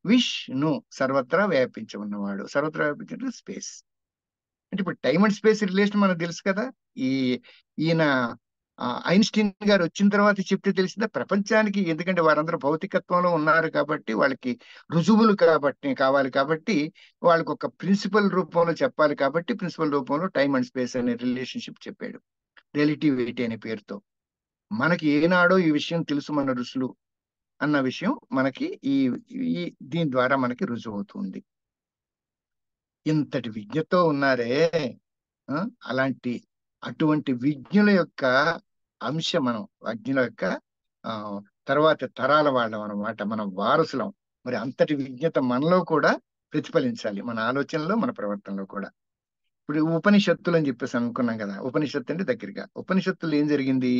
విష్ణు సర్వత్రా వ్యాపించి ఉన్నవాడు. సర్వత్రా వ్యాపించిన స్పేస్. అంటే ఇప్పుడు టైం అండ్ స్పేస్ రిలేషన్ మనకు తెలుసు కదా. ఈ ఈయన ఐన్స్టీన్ గారు వచ్చిన తర్వాత చెప్తే తెలిసిందా ప్రపంచానికి? ఎందుకంటే వారందరూ భౌతికత్వంలో ఉన్నారు కాబట్టి, వాళ్ళకి రుజువులు కాబట్టి కావాలి కాబట్టి, వాళ్ళకి ఒక ప్రిన్సిపల్ రూపంలో చెప్పాలి కాబట్టి, ప్రిన్సిపల్ రూపంలో టైం అండ్ స్పేస్ అనే రిలేషన్షిప్ చెప్పాడు, రిలేటివిటీ అనే పేరుతో. మనకి ఏనాడో ఈ విషయం తెలుసు మన ఋషులు అన్న విషయం మనకి ఈ ఈ దీని ద్వారా మనకి రుజువు అవుతుంది. ఇంతటి విజ్ఞతో ఉన్నారే, ఆ, అలాంటి అటువంటి విజ్ఞుల యొక్క అంశ మనం, అజ్ఞుల యొక్క ఆ తర్వాత తరాల వాళ్ళం అన్నమాట, మనం వారసులం. మరి అంతటి విజ్ఞత మనలో కూడా ప్రతిఫలించాలి మన ఆలోచనలో, మన ప్రవర్తనలో కూడా. ఇప్పుడు ఉపనిషత్తులు అని చెప్పేసి అనుకున్నాం కదా. ఉపనిషత్తు అంటే దగ్గరగా ఉపనిషత్తులు ఏం జరిగింది?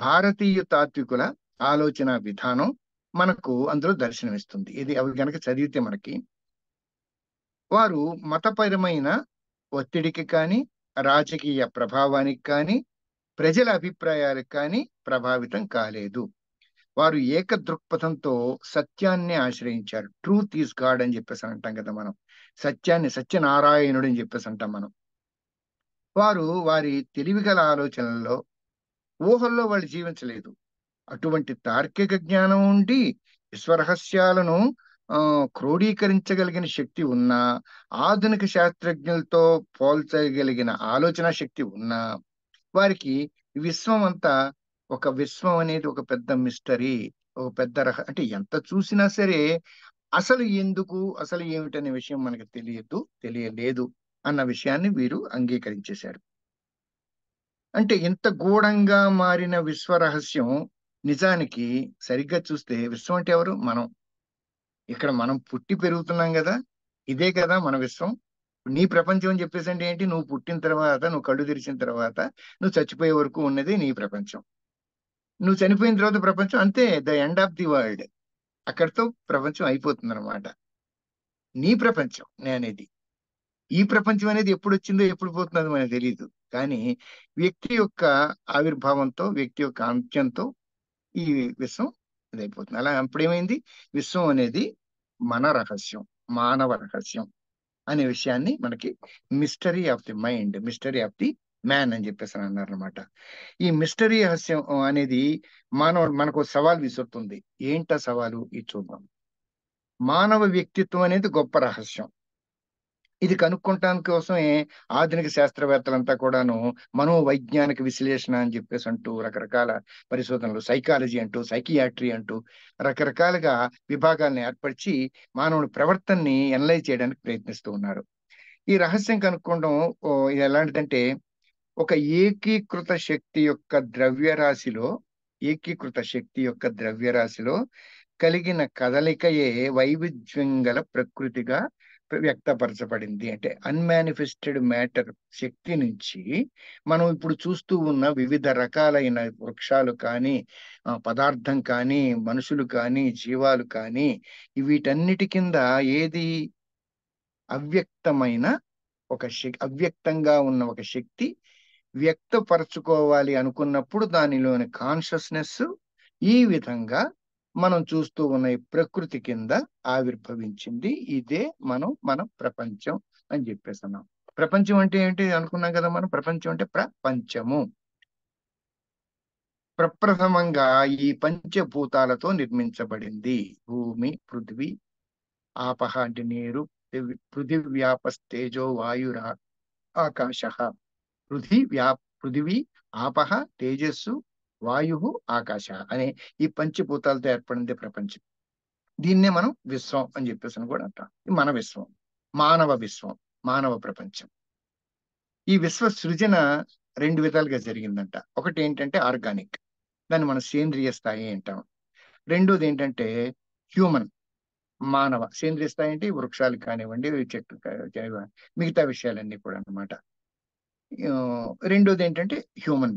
భారతీయ తాత్వికుల ఆలోచన విధానం మనకు అందులో దర్శనమిస్తుంది. ఇది అవి గనక చదివితే మనకి వారు మతపరమైన ఒత్తిడికి కానీ, రాజకీయ ప్రభావానికి కానీ, ప్రజల అభిప్రాయాలకు కానీ ప్రభావితం కాలేదు. వారు ఏక దృక్పథంతో సత్యాన్ని ఆశ్రయించారు. ట్రూత్ ఈస్ గాడ్ అని చెప్పేసి అంటాం కదా మనం. సత్యాన్ని సత్యనారాయణుడు అని చెప్పేసి అంటాం మనం. వారు వారి తెలివిగల ఆలోచనల్లో, ఊహల్లో వాళ్ళు జీవించలేదు. అటువంటి తార్కిక జ్ఞానం ఉండి విశ్వరహస్యాలను క్రోడీకరించగలిగిన శక్తి ఉన్నా, ఆధునిక శాస్త్రజ్ఞులతో పోల్చగలిగిన ఆలోచన శక్తి ఉన్నా, వారికి విశ్వం అంతా ఒక విశ్వం అనేది ఒక పెద్ద మిస్టరీ, ఒక పెద్ద అంటే ఎంత చూసినా సరే అసలు ఎందుకు, అసలు ఏమిటనే విషయం మనకు తెలియలేదు అన్న విషయాన్ని వీరు అంగీకరించేశారు. అంటే ఇంత గూఢంగా మారిన విశ్వ రహస్యం నిజానికి సరిగ్గా చూస్తే విశ్వం అంటే ఎవరు? మనం. ఇక్కడ మనం పుట్టి పెరుగుతున్నాం కదా, ఇదే కదా మన విశ్వం. నీ ప్రపంచం అని చెప్పేసి అంటే ఏంటి? నువ్వు పుట్టిన తర్వాత, నువ్వు కళ్ళు తెరిచిన తర్వాత, నువ్వు చచ్చిపోయే వరకు ఉన్నది నీ ప్రపంచం. నువ్వు చనిపోయిన తర్వాత ప్రపంచం అంతే, the end of the world. అక్కడితో ప్రపంచం అయిపోతుంది అనమాట. నీ ప్రపంచం అనేది. ఈ ప్రపంచం అనేది ఎప్పుడు వచ్చిందో ఎప్పుడు పోతుందో మనకు తెలియదు. కానీ వ్యక్తి యొక్క ఆవిర్భావంతో, వ్యక్తి యొక్క అంత్యంతో ఈ విశ్వం ఇదైపోతుంది. అలా అప్పుడు ఏమైంది? విశ్వం అనేది మన రహస్యం, మానవ రహస్యం అనే విషయాన్ని మనకి mystery of the mind, mystery of the man అని చెప్పేసి అన్నారు అనమాట. ఈ మిస్టరీ రహస్యం అనేది మనకు సవాల్ విసురుతుంది. ఏంట సవాలు? ఇది చూద్దాం. మానవ వ్యక్తిత్వం అనేది గొప్ప రహస్యం. ఇది కనుక్కోవటానికి కోసమే ఆధునిక శాస్త్రవేత్తలంతా కూడాను మనోవైజ్ఞానిక విశ్లేషణ అని చెప్పేసి అంటూ రకరకాల పరిశోధనలు, సైకాలజీ అంటూ, సైకియాట్రీ అంటూ రకరకాలుగా విభాగాలను ఏర్పరిచి మానవుడి ప్రవర్తనని అనలైజ్ చేయడానికి ప్రయత్నిస్తూ ఉన్నారు. ఈ రహస్యం కనుక్కోవడం ఇది ఎలాంటిదంటే, ఒక ఏకీకృత శక్తి యొక్క ద్రవ్యరాశిలో కలిగిన కదలికయే వైవిధ్యం గల ప్రకృతిగా వ్యక్తపరచబడింది. అంటే అన్మానిఫెస్టెడ్ మ్యాటర్ శక్తి నుంచి మనం ఇప్పుడు చూస్తూ ఉన్న వివిధ రకాలైన వృక్షాలు కానీ, పదార్థం కానీ, మనుషులు కానీ, జీవాలు కానీ, వీటన్నిటి కింద ఏది అవ్యక్తమైన అవ్యక్తంగా ఉన్న ఒక శక్తి వ్యక్తపరచుకోవాలి అనుకున్నప్పుడు దానిలోని కాన్షియస్నెస్ ఈ విధంగా మనం చూస్తూ ఉన్న ఈ ప్రకృతి కింద ఆవిర్భవించింది. ఇదే మన ప్రపంచం అని చెప్పేస్తున్నాం. ప్రపంచం అంటే ఏంటి అనుకున్నాం కదా మనం. ప్రపంచం అంటే ప్రపంచము. ప్రప్రథమంగా ఈ పంచభూతాలతో నిర్మించబడింది. భూమి, పృథ్వీ, ఆపహ అంటే నీరు, పృథివ్యాపస్తేజో వాయుర ఆకాశ. పృథివీ, ఆపహ, తేజస్సు, వాయు, ఆకాశ అనే ఈ పంచభూతాలతో ఏర్పడింది ప్రపంచం. దీన్నే మనం విశ్వం అని చెప్పేసి కూడా అంటాం. మన విశ్వం, మానవ విశ్వం, మానవ ప్రపంచం. ఈ విశ్వ సృజన 2 విధాలుగా జరిగిందంట. ఒకటి ఏంటంటే ఆర్గానిక్, దాన్ని మనం సేంద్రియ స్థాయి అంటాం. రెండోది ఏంటంటే హ్యూమన్, మానవ. సేంద్రియ స్థాయి అంటే వృక్షాలు కానివ్వండి, చెట్లు, మిగతా విషయాలన్నీ కూడా అన్నమాట. రెండోది ఏంటంటే హ్యూమన్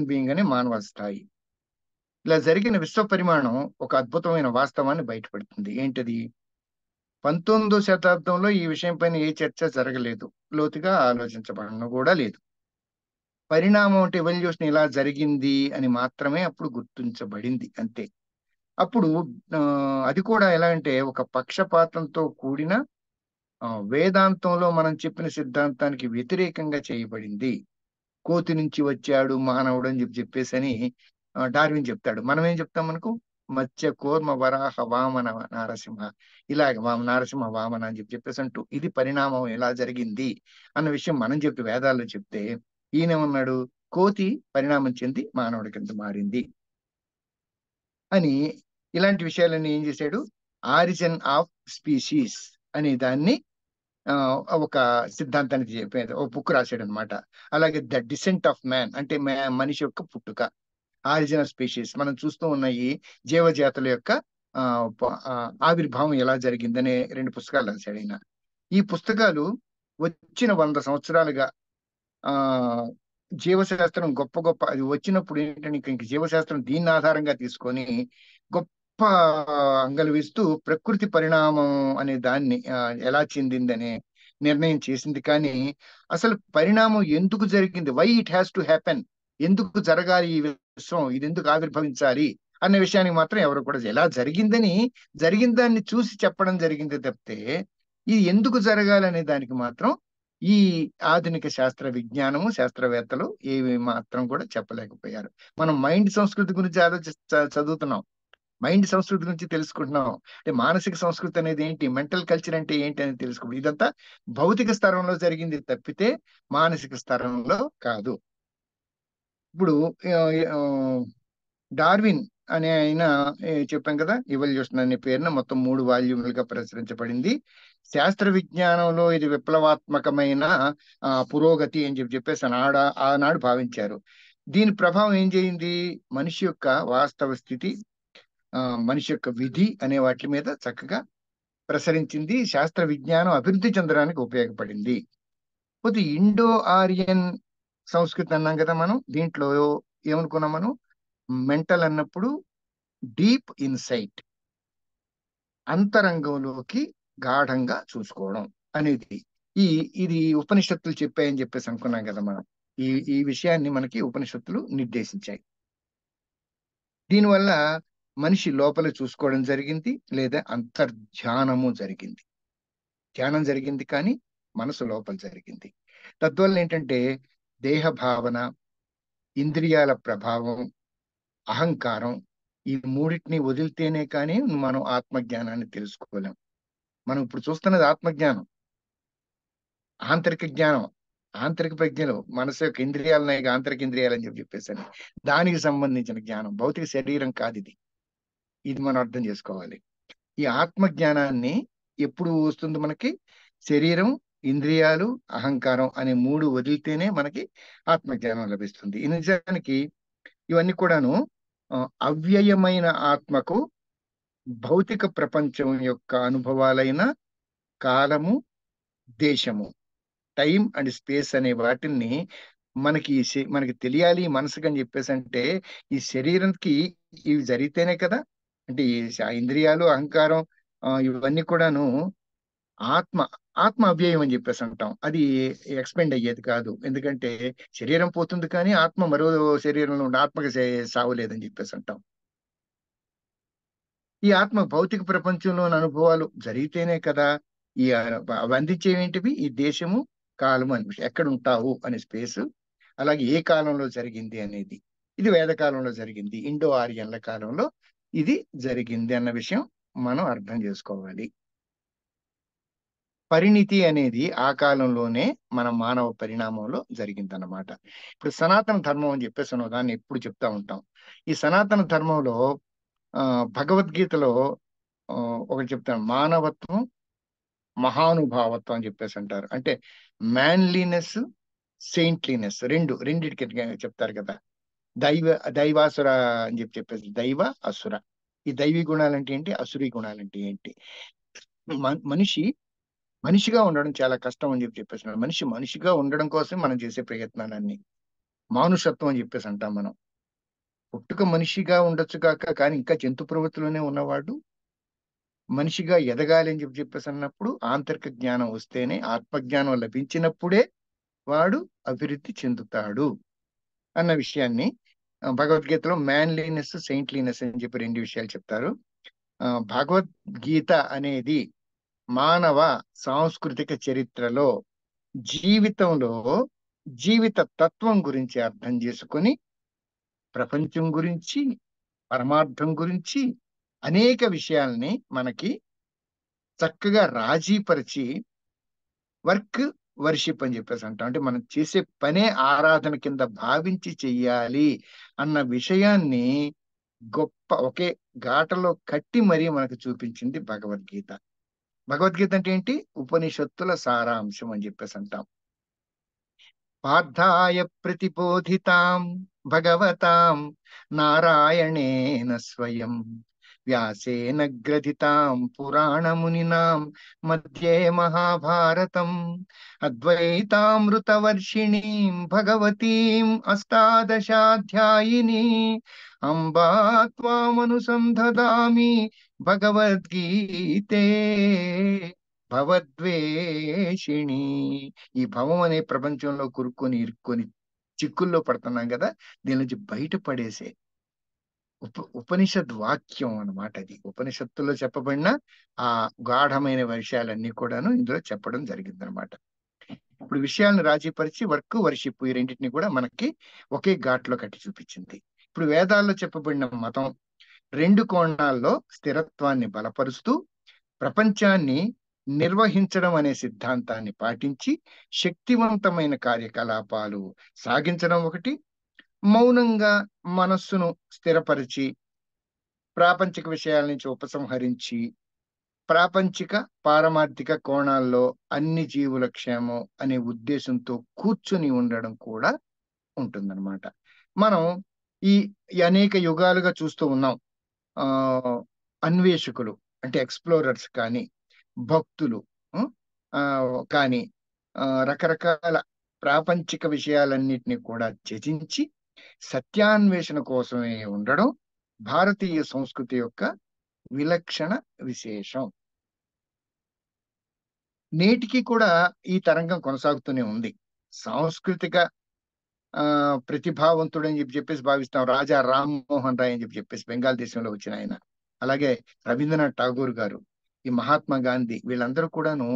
బీయింగ్ అనే మానవ స్థాయి. ఇలా జరిగిన విశ్వ పరిమాణం ఒక అద్భుతమైన వాస్తవాన్ని బయటపడుతుంది. ఏంటది? 19వ శతాబ్దంలో ఈ విషయం పైన ఏ చర్చ జరగలేదు, లోతుగా ఆలోచించబడను కూడా లేదు. పరిణామం అంటే ఎవల్యూషన్ ఇలా జరిగింది అని మాత్రమే అప్పుడు గుర్తించబడింది, అంతే. అప్పుడు అది కూడా ఎలా అంటే ఒక పక్షపాతంతో కూడిన వేదాంతంలో మనం చెప్పిన సిద్ధాంతానికి వ్యతిరేకంగా చేయబడింది. కోతి నుంచి వచ్చాడు మానవుడు అని చెప్పేసి డార్విన్ చెప్తాడు. మనం ఏం చెప్తాం? మనకు మత్స్య కూర్మ వరాహ వామన నారసింహ, ఇలాగ నారసింహ వామన అని చెప్పేసి అంటూ ఇది పరిణామం ఎలా జరిగింది అన్న విషయం మనం చెప్పి వేదాల్లో చెప్తే, ఈయనేమన్నాడు? కోతి పరిణామం చెంది మానవుడి కింద మారింది అని. ఇలాంటి విషయాలన్నీ ఏం చేశాడు? ఆరిజిన్ ఆఫ్ స్పీషీస్ అనే దాన్ని ఒక సిద్ధాంతానికి చెప్పేది ఒక బుక్ రాశాడు అనమాట. అలాగే ద డిసెంట్ ఆఫ్ మ్యాన్ అంటే మనిషి యొక్క పుట్టుక, ఆరిజిన్ ఆఫ్ స్పీషీస్, మనం చూస్తూ ఉన్న ఈ జీవజాతుల యొక్క ఆవిర్భావం ఎలా జరిగిందనే 2 పుస్తకాలు రాశాడు ఆయన. ఈ పుస్తకాలు వచ్చిన 100 సంవత్సరాలుగా ఆ జీవశాస్త్రం గొప్ప గొప్ప అది వచ్చినప్పుడు ఏంటంటే ఇంక జీవశాస్త్రం దీన్ని ఆధారంగా తీసుకొని గొప్ప అంగలు వేస్తూ ప్రకృతి పరిణామం అనే దాన్ని ఎలా చెందిందనే నిర్ణయం చేసింది. కానీ అసలు పరిణామం ఎందుకు జరిగింది, why it has to happen, ఎందుకు జరగాలి ఈ విశ్వం, ఇది ఎందుకు ఆవిర్భవించాలి అన్న విషయానికి మాత్రం ఎవరు కూడా ఎలా జరిగిందని జరిగిన దాన్ని చూసి చెప్పడం జరిగింది తప్పితే ఇది ఎందుకు జరగాలి అనే దానికి మాత్రం ఈ ఆధునిక శాస్త్ర విజ్ఞానము శాస్త్రవేత్తలు ఏవి మాత్రం కూడా చెప్పలేకపోయారు. మనం మైండ్ సంస్కృతి గురించి చదువుతున్నాం, మైండ్ సంస్కృతి గురించి తెలుసుకుంటున్నాం. అంటే మానసిక సంస్కృతి అనేది ఏంటి, మెంటల్ కల్చర్ అంటే ఏంటి అని తెలుసుకుంటాం. ఇదంతా భౌతిక స్థలంలో జరిగింది తప్పితే మానసిక స్థలంలో కాదు. ఇప్పుడు డార్విన్ అనే ఆయన చెప్పాం కదా, ఎవల్యూషన్ అనే పేరున మొత్తం 3 వాల్యూములుగా ప్రచురించబడింది. శాస్త్ర విజ్ఞానంలో ఇది విప్లవాత్మకమైన పురోగతి అని చెప్పేసి ఆనాడు భావించారు. దీని ప్రభావం ఏం చేయింది, మనిషి యొక్క వాస్తవ స్థితి, మనిషి యొక్క విధి అనే వాటి మీద చక్కగా ప్రసరించింది. శాస్త్ర విజ్ఞానం అభివృద్ధి చెందడానికి ఉపయోగపడింది. పోతే ఇండో ఆరియన్ సంస్కృతి అన్నాం కదా మనం, దీంట్లో ఏమనుకున్నాం మనం, మెంటల్ అన్నప్పుడు డీప్ ఇన్సైట్, అంతరంగంలోకి గాఢంగా చూసుకోవడం అనేది ఇది ఉపనిషత్తులు చెప్పాయని చెప్పేసి అనుకున్నాం కదా మనం. ఈ విషయాన్ని మనకి ఉపనిషత్తులు నిర్దేశించాయి. దీనివల్ల మనిషి లోపల చూసుకోవడం జరిగింది, లేదా అంతర్ధ్యానము జరిగింది. ధ్యానం జరిగింది కానీ మనసు లోపల జరిగింది. తద్వల్ల ఏంటంటే దేహ భావన, ఇంద్రియాల ప్రభావం, అహంకారం, ఈ మూడింటిని వదిలితేనే కానీ మనం ఆత్మజ్ఞానాన్ని తెలుసుకోలేం. మనం ఇప్పుడు చూస్తున్నది ఆత్మజ్ఞానం, ఆంతరిక జ్ఞానం, ఆంతరిక ప్రజ్ఞలు, మనసు యొక్క ఇంద్రియాలని ఆంతరిక ఇంద్రియాలు అని చెప్పేసి దానికి సంబంధించిన జ్ఞానం, భౌతిక శరీరం కాదు ఇది. ఇది మనం అర్థం చేసుకోవాలి. ఈ ఆత్మ జ్ఞానాన్ని ఎప్పుడు వస్తుంది మనకి, శరీరం, ఇంద్రియాలు, అహంకారం అనే 3 వదిలితేనే మనకి ఆత్మజ్ఞానం లభిస్తుంది. ఈ నిజానికి ఇవన్నీ కూడాను అవ్యయమైన ఆత్మకు భౌతిక ప్రపంచం యొక్క అనుభవాలైన కాలము, దేశము, టైం అండ్ స్పేస్ అనే వాటిని మనకి తెలియాలి మనసుకు అని చెప్పేసి అంటే ఈ శరీరానికి ఇవి జరిగితేనే కదా. అంటే ఈ ఇంద్రియాలు, అహంకారం, ఇవన్నీ కూడాను ఆత్మ ఆత్మ అవ్యయం అని చెప్పేసి అంటాం. అది ఎక్స్పెండ్ అయ్యేది కాదు, ఎందుకంటే శరీరం పోతుంది కానీ ఆత్మ మరో శరీరంలో ఉండే ఆత్మకి సావలేదని చెప్పేసి అంటాం. ఈ ఆత్మ భౌతిక ప్రపంచంలోని అనుభవాలు జరిగితేనే కదా ఈ అవి అందించేవేంటివి, ఈ దేశము, కాలము అని ఎక్కడ ఉంటావు అనే స్పేస్, అలాగే ఏ కాలంలో జరిగింది అనేది. ఇది వేద కాలంలో జరిగింది, ఇండో ఆర్యన్ల కాలంలో ఇది జరిగింది అన్న విషయం మనం అర్థం చేసుకోవాలి. పరిణితి అనేది ఆ కాలంలోనే మన మానవ పరిణామంలో జరిగిందన్నమాట. ఇప్పుడు సనాతన ధర్మం అని చెప్పేసి దాన్ని ఎప్పుడు చెప్తా ఉంటాం. ఈ సనాతన ధర్మంలో భగవద్గీతలో ఒకటి చెప్తాను, మానవత్వం, మహానుభావత్వం అని చెప్పేసి అంటారు. అంటే మ్యాన్లీనెస్, సెయింట్లీనెస్ రెండిటికి చెప్తారు కదా. దైవాసుర అని చెప్పేసి, దైవ అసుర. ఈ దైవీ గుణాలంటే ఏంటి, అసురీ గుణాలంటే ఏంటి. మనిషి మనిషిగా ఉండడం చాలా కష్టం అని చెప్పేసి మనిషిగా ఉండడం కోసం మనం చేసే ప్రయత్నాలన్నీ మానుషత్వం అని చెప్పేసి అంటాం మనం. పుట్టుక మనిషిగా ఉండొచ్చు కాక కానీ ఇంకా జంతు ప్రవృత్తిలోనే ఉన్నవాడు మనిషిగా ఎదగాలి అని చెప్పేసి అన్నప్పుడు ఆంతరిక జ్ఞానం వస్తేనే, ఆత్మజ్ఞానం లభించినప్పుడే వాడు అభివృద్ధి చెందుతాడు అన్న విషయాన్ని భగవద్గీతలో మ్యాన్లీనెస్, సెయింట్లీనెస్ అని చెప్పి 2 విషయాలు చెప్తారు. భగవద్గీత అనేది మానవ సాంస్కృతిక చరిత్రలో జీవితంలో జీవిత తత్వం గురించి అర్థం చేసుకొని ప్రపంచం గురించి, పరమార్థం గురించి అనేక విషయాల్ని మనకి చక్కగా రాజీపరిచి వర్క్ వర్షిప్ అని చెప్పేసి అంటాం. అంటే మనం చేసే పనే ఆరాధన కింద భావించి చెయ్యాలి అన్న విషయాన్ని ఒకే ఘాటలో కట్టి మరీ మనకు చూపించింది భగవద్గీత. భగవద్గీత అంటే ఏంటి, ఉపనిషత్తుల సారాంశం అని చెప్పేసి అంటాం. పార్థాయ ప్రతిబోధితాం భగవతాం నారాయణేన స్వయం వ్యాసేన గ్రథితాం పురాణమునినాం మధ్యే మహాభారతం అద్వైతామృతవర్షిణీం భగవతీం అష్టాదశాధ్యాయిని అంబా త్వామనుసంధదామి భగవద్గీతే భవద్వేషిణి. ఈ భవం అనే ప్రపంచంలో కురుక్కొని ఇరుక్కొని చిక్కుల్లో పడుతున్నాం కదా, దీని నుంచి బయటపడేసే ఉపనిషద్ వాక్యం అన్నమాట. అది ఉపనిషత్తులో చెప్పబడిన ఆ గాఢమైన విషయాలన్నీ కూడాను ఇందులో చెప్పడం జరిగింది అనమాట. ఇప్పుడు విషయాలను రాజీపరిచి వర్క్ వర్షిప్ ఈ రెండింటిని కూడా మనకి ఒకే ఘాట్లో కట్టి చూపించింది. ఇప్పుడు వేదాల్లో చెప్పబడిన మతం రెండు కోణాల్లో స్థిరత్వాన్ని బలపరుస్తూ ప్రపంచాన్ని నిర్వహించడం అనే సిద్ధాంతాన్ని పాటించి శక్తివంతమైన కార్యకలాపాలు సాగించడం ఒకటి, మౌనంగా మనస్సును స్థిరపరిచి ప్రాపంచిక విషయాల నుంచి ఉపసంహరించి ప్రాపంచిక పారమార్థిక కోణాల్లో అన్ని జీవుల క్షేమం అనే ఉద్దేశంతో కూర్చుని ఉండడం కూడా ఉంటుందన్నమాట. మనం ఈ అనేక యుగాలుగా చూస్తూ ఉన్నాం. ఆ అన్వేషకులు అంటే ఎక్స్ప్లోరర్స్ కానీ, భక్తులు కానీ రకరకాల ప్రాపంచిక విషయాలన్నిటినీ కూడా త్యజించి సత్యాన్వేషణ కోసమే ఉండడం భారతీయ సంస్కృతి యొక్క విలక్షణ విశేషం. నేటికి కూడా ఈ తరంగం కొనసాగుతూనే ఉంది. సాంస్కృతిక ప్రతిభావంతుడని చెప్పేసి భావిస్తాం. రాజా రామ్మోహన్ రాయ్ అని చెప్పేసి బెంగాల్ దేశంలో వచ్చిన ఆయన, అలాగే రవీంద్రనాథ్ ఠాగూర్ గారు, ఈ మహాత్మా గాంధీ, వీళ్ళందరూ కూడాను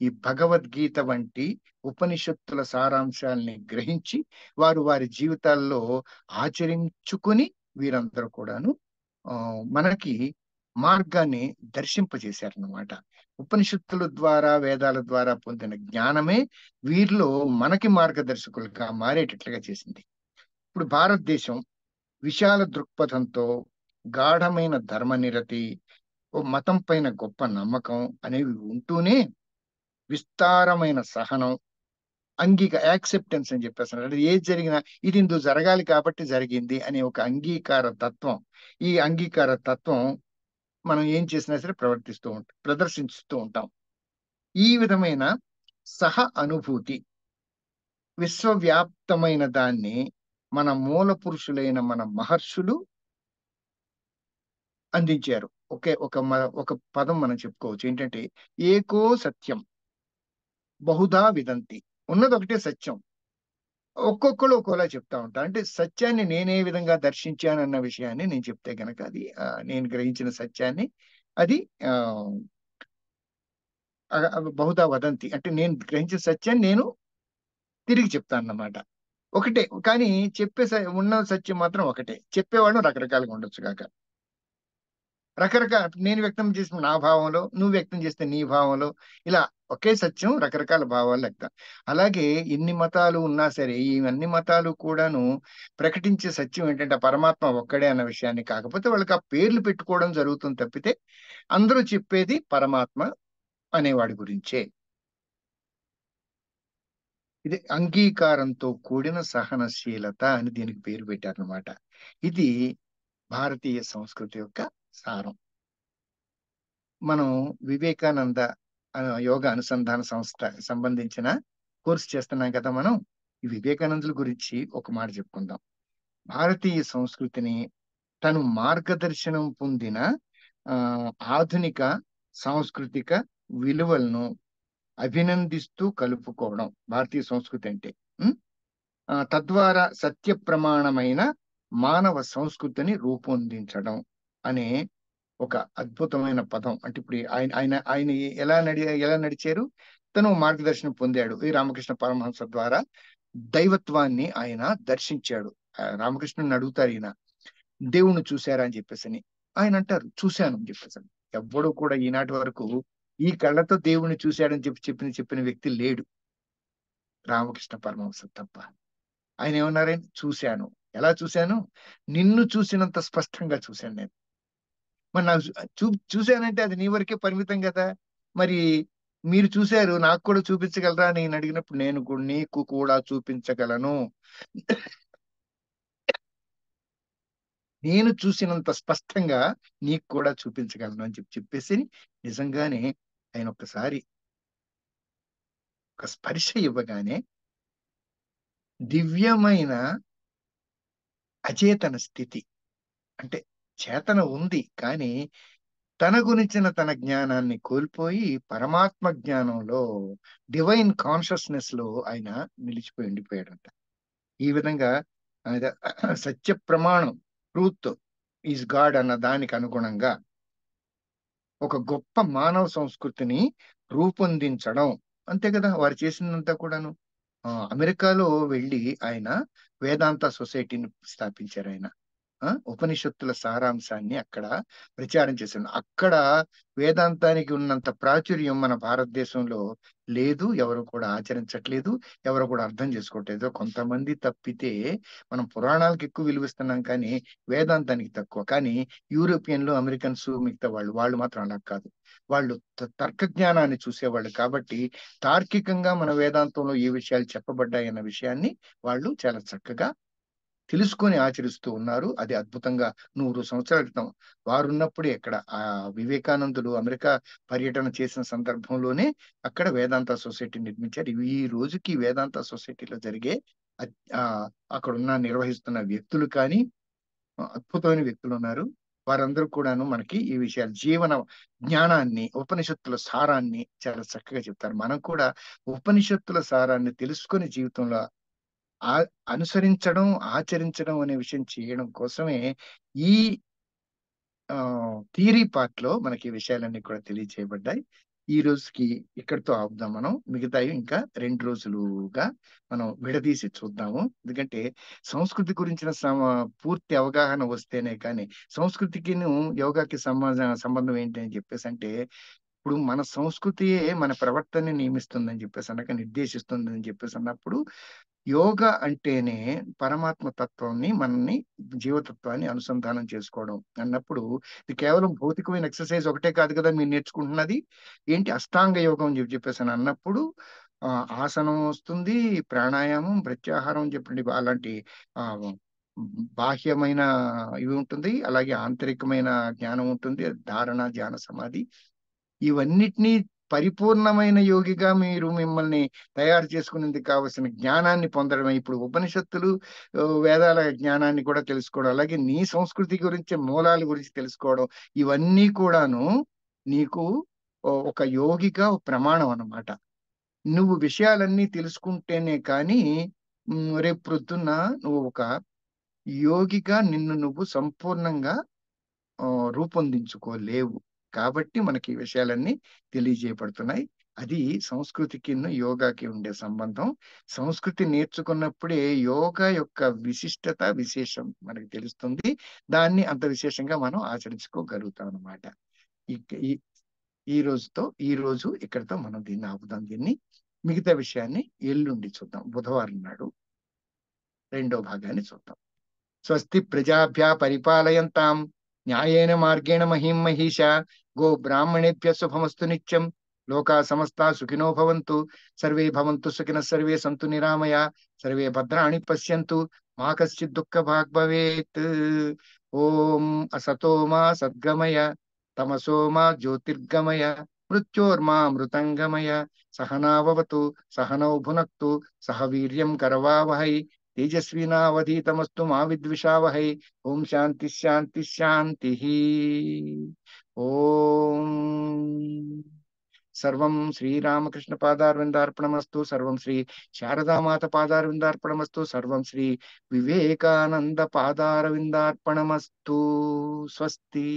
ఈ భగవద్గీత వంటి ఉపనిషత్తుల సారాంశాల్ని గ్రహించి వారు వారి జీవితాల్లో ఆచరించుకుని వీరందరూ కూడాను మనకి మార్గాన్ని దర్శింపజేశారన్నమాట. ఉపనిషత్తుల ద్వారా వేదాల ద్వారా పొందిన జ్ఞానమే వీరిలో మనకి మార్గదర్శకులుగా మారేటట్లుగా చేసింది. ఇప్పుడు భారతదేశం విశాల దృక్పథంతో గాఢమైన ధర్మనిరతి, ఓ మతం పైన గొప్ప నమ్మకం అనేవి ఉంటూనే విస్తారమైన సహనం, యాక్సెప్టెన్స్ అని చెప్పేస్తున్నారు. అంటే ఏది జరిగినా ఇది ఇందుకు జరగాలి కాబట్టి జరిగింది అనే ఒక అంగీకార తత్వం. ఈ అంగీకార తత్వం మనం ఏం చేసినా సరే ప్రదర్శిస్తూ ఉంటాం. ఈ విధమైన సహ అనుభూతి విశ్వవ్యాప్తమైన దాన్ని మన మూల పురుషులైన మన మహర్షులు అందించారు. ఒక పదం మనం చెప్పుకోవచ్చు ఏంటంటే ఏకో సత్యం బహుధా విదంతి. ఉన్నది ఒకటే సత్యం, ఒక్కొక్కరు ఒక్కోలా చెప్తా ఉంటారు. అంటే సత్యాన్ని నేనే విధంగా దర్శించానన్న విషయాన్ని నేను చెప్తే గనక అది నేను గ్రహించిన సత్యాన్ని అది ఆ బహుధా వదంతి, అంటే నేను గ్రహించిన సత్యాన్ని నేను తిరిగి చెప్తాను అన్నమాట. ఒకటే కానీ ఉన్న సత్యం మాత్రం ఒకటే. చెప్పేవాడు రకరకాలుగా ఉండొచ్చు కాక రకరకాల, నేను వ్యక్తం చేసిన నా భావంలో, నువ్వు వ్యక్తం చేస్తే నీ భావంలో, ఇలా ఒకే సత్యం రకరకాల భావాలు లెక్క. అలాగే ఎన్ని మతాలు ఉన్నా సరే ఈ అన్ని మతాలు కూడాను ప్రకటించే సత్యం ఏంటంటే పరమాత్మ ఒక్కడే అన్న విషయాన్ని. కాకపోతే వాళ్ళకి ఆ పేర్లు పెట్టుకోవడం జరుగుతుంది తప్పితే అందరూ చెప్పేది పరమాత్మ అనేవాడి గురించే. ఇది అంగీకారంతో కూడిన సహనశీలత అని దీనికి పేరు పెట్టారనమాట. ఇది భారతీయ సంస్కృతి యొక్క సారం. మనం వివేకానంద యోగ అనుసంధాన సంస్థ సంబంధించిన కోర్సు చేస్తున్నాం కదా. మనం ఈ వివేకానందుల గురించి ఒక మాట చెప్పుకుందాం. భారతీయ సంస్కృతిని తను మార్గదర్శనం పొందిన ఆధునిక సాంస్కృతిక విలువలను అభినందిస్తూ కలుపుకోవడం భారతీయ సంస్కృతి అంటే. తద్వారా సత్య ప్రమాణమైన మానవ సంస్కృతిని రూపొందించడం అనే ఒక అద్భుతమైన పదం. అంటే ఇప్పుడు ఆయన ఆయన ఆయన ఎలా నడిచారు, తను మార్గదర్శనం పొందాడు. ఈ రామకృష్ణ పరమహంస ద్వారా దైవత్వాన్ని ఆయన దర్శించాడు. రామకృష్ణుని అడుగుతారు, ఈయన దేవుణ్ణి చూశారా అని చెప్పేసి. ఆయన అంటారు చూశాను అని చెప్పేసి. ఎవ్వడు కూడా ఈనాటి వరకు ఈ కళ్ళతో దేవుణ్ణి చూశాడని చెప్పిన వ్యక్తి లేడు, రామకృష్ణ పరమహంస తప్ప. ఆయన ఏమన్నారని, చూశాను. ఎలా చూశాను? నిన్ను చూసినంత స్పష్టంగా చూశాను నేను. మరి నాకు చూశానంటే అది నీ వరకే పరిమితం కదా. మరి మీరు చూశారు, నాకు కూడా చూపించగలరా అని నేను అడిగినప్పుడు నేను నీకు కూడా చూపించగలను. నేను చూసినంత స్పష్టంగా నీకు కూడా చూపించగలను అని చెప్పేసి నిజంగానే ఆయన ఒక్కసారి ఒక స్పర్శ ఇవ్వగానే దివ్యమైన అచేతన స్థితి, అంటే చేతన ఉంది కానీ తన గురించిన తన జ్ఞానాన్ని కోల్పోయి పరమాత్మ జ్ఞానంలో, డివైన్ కాన్షియస్నెస్ లో ఆయన నిలిచిపోయి ఉండిపోయాడంట. ఈ విధంగా ఆయన సత్య ప్రమాణం, ట్రూత్ ఈజ్ గాడ్ అన్న దానికి అనుగుణంగా ఒక గొప్ప మానవ సంస్కృతిని రూపొందించడం. అంతే కదా వారు చేసిందంతా కూడాను. అమెరికాలో వెళ్ళి ఆయన వేదాంత సొసైటీని స్థాపించారు ఆయన. ఉపనిషత్తుల సారాంశాన్ని అక్కడ ప్రచారం చేశాను. అక్కడ వేదాంతానికి ఉన్నంత ప్రాచుర్యం మన భారతదేశంలో లేదు. ఎవరు కూడా ఆచరించట్లేదు. ఎవరు కూడా అర్థం చేసుకోవట్లేదు. కొంతమంది తప్పితే మనం పురాణాలకు ఎక్కువ విలువిస్తున్నాం కానీ వేదాంతానికి తక్కువ. కానీ యూరోపియన్లు, అమెరికన్స్, మిగతా వాళ్ళు మాత్రం అలా కాదు. వాళ్ళు తర్క జ్ఞానాన్ని చూసేవాళ్ళు కాబట్టి తార్కికంగా మన వేదాంతంలో ఏ విషయాలు చెప్పబడ్డాయన్న విషయాన్ని వాళ్ళు చాలా చక్కగా తెలుసుకొని ఆచరిస్తూ ఉన్నారు. అది అద్భుతంగా 100 సంవత్సరాల క్రితం వారున్నప్పుడే ఇక్కడ వివేకానందుడు అమెరికా పర్యటన చేసిన సందర్భంలోనే అక్కడ వేదాంత సొసైటీ నిర్మించారు. ఈ రోజుకి వేదాంత సొసైటీలో జరిగే ఆ అక్కడున్న నిర్వహిస్తున్న వ్యక్తులు కానీ అద్భుతమైన వ్యక్తులు ఉన్నారు. వారందరూ కూడాను మనకి ఈ విషయాలు జీవన జ్ఞానాన్ని, ఉపనిషత్తుల సారాన్ని చాలా చక్కగా చెప్తారు. మనం కూడా ఉపనిషత్తుల సారాన్ని తెలుసుకొని జీవితంలో ఆ అనుసరించడం, ఆచరించడం అనే విషయం చేయడం కోసమే ఈ థియరీ పార్ట్ లో మనకి ఈ విషయాలన్నీ కూడా తెలియజేయబడ్డాయి. ఈ రోజుకి ఇక్కడితో ఆపుదాం మనం. మిగతాయి ఇంకా 2 రోజులుగా మనం విడదీసి చూద్దాము. ఎందుకంటే సంస్కృతి గురించిన పూర్తి అవగాహన వస్తేనే కానీ సంస్కృతికిను యోగాకి సంబంధం ఏంటి అని చెప్పేసి అంటే ఇప్పుడు మన సంస్కృతియే మన ప్రవర్తనని నియమిస్తుందని చెప్పేసి అన్నాక నిర్దేశిస్తుందని చెప్పేసి అన్నప్పుడు యోగా అంటేనే పరమాత్మ తత్వాన్ని మనని జీవతత్వాన్ని అనుసంధానం చేసుకోవడం అన్నప్పుడు ఇది కేవలం భౌతికమైన ఎక్సర్సైజ్ ఒకటే కాదు కదా మీరు నేర్చుకుంటున్నది. ఏంటి అష్టాంగ యోగం అని చెప్పేసి అని అన్నప్పుడు ఆసనం వస్తుంది, ప్రాణాయామం, ప్రత్యాహారం అని చెప్పండి అలాంటి ఆ బాహ్యమైన ఇవి ఉంటుంది, అలాగే ఆంతరికమైన జ్ఞానం ఉంటుంది, ధారణ, ధ్యాన, సమాధి ఇవన్నిటినీ పరిపూర్ణమైన యోగిగా మీరు మిమ్మల్ని తయారు చేసుకునేందుకు కావలసిన జ్ఞానాన్ని పొందడమే. ఇప్పుడు ఉపనిషత్తులు, వేదాల జ్ఞానాన్ని కూడా తెలుసుకోవడం, అలాగే నీ సంస్కృతి గురించి, మూలాల గురించి తెలుసుకోవడం, ఇవన్నీ కూడాను నీకు ఒక యోగిగా ఒక ప్రమాణం అన్నమాట. నువ్వు విషయాలన్నీ తెలుసుకుంటేనే కానీ రేపు ప్రొద్దున్న నువ్వు ఒక యోగిగా నిన్ను నువ్వు సంపూర్ణంగా రూపొందించుకోలేవు. కాబట్టి మనకి ఈ విషయాలన్నీ తెలియజేయబడుతున్నాయి. అది సంస్కృతికి యోగాకి ఉండే సంబంధం. సంస్కృతి నేర్చుకున్నప్పుడే యోగా యొక్క విశిష్టత, విశేషం మనకి తెలుస్తుంది. దాన్ని అంత విశేషంగా మనం ఆచరించుకోగలుగుతాం అన్నమాట. ఈ ఈ ఈ రోజు ఇక్కడితో మనం దీన్ని ఆపుదాం. మిగతా విషయాన్ని ఎల్లుండి చూద్దాం. బుధవారం నాడు రెండో భాగాన్ని చూద్దాం. స్వస్తి ప్రజాభ్య పరిపాలయంతాం న్యాయేన మార్గేణ మహిం మహిష గో బ్రాహ్మణేభ్య శుభమస్తు నిత్యం లోకా సమస్తా సుఖినో భవంతు సర్వే భవంతు సుఖినః సర్వే సంతు నిరామయ సర్వే భద్రాణి పశ్యంతు మా కశ్చిత్ దుఃఖ భాగ్ భవేత్. ఓం అసతో మా సద్గమయ తమసో మా జ్యోతిర్గమయ మృత్యోర్మా మృతంగమయ సహనావవతు సహనౌ భునక్తు సహ వీర్యం కరవావహై తేజస్వినావధీతమస్తు మా విద్విషావహై. ఓం శాంతి శాంతి శాంతి. ఓం సర్వం శ్రీరామకృష్ణ పాదారవిందార్పణమస్తు. సర్వం శ్రీ శారదామాత పాదారవిందార్పణమస్తు. సర్వం శ్రీ వివేకానంద పాదారవిందార్పణమస్తు. స్వస్తి.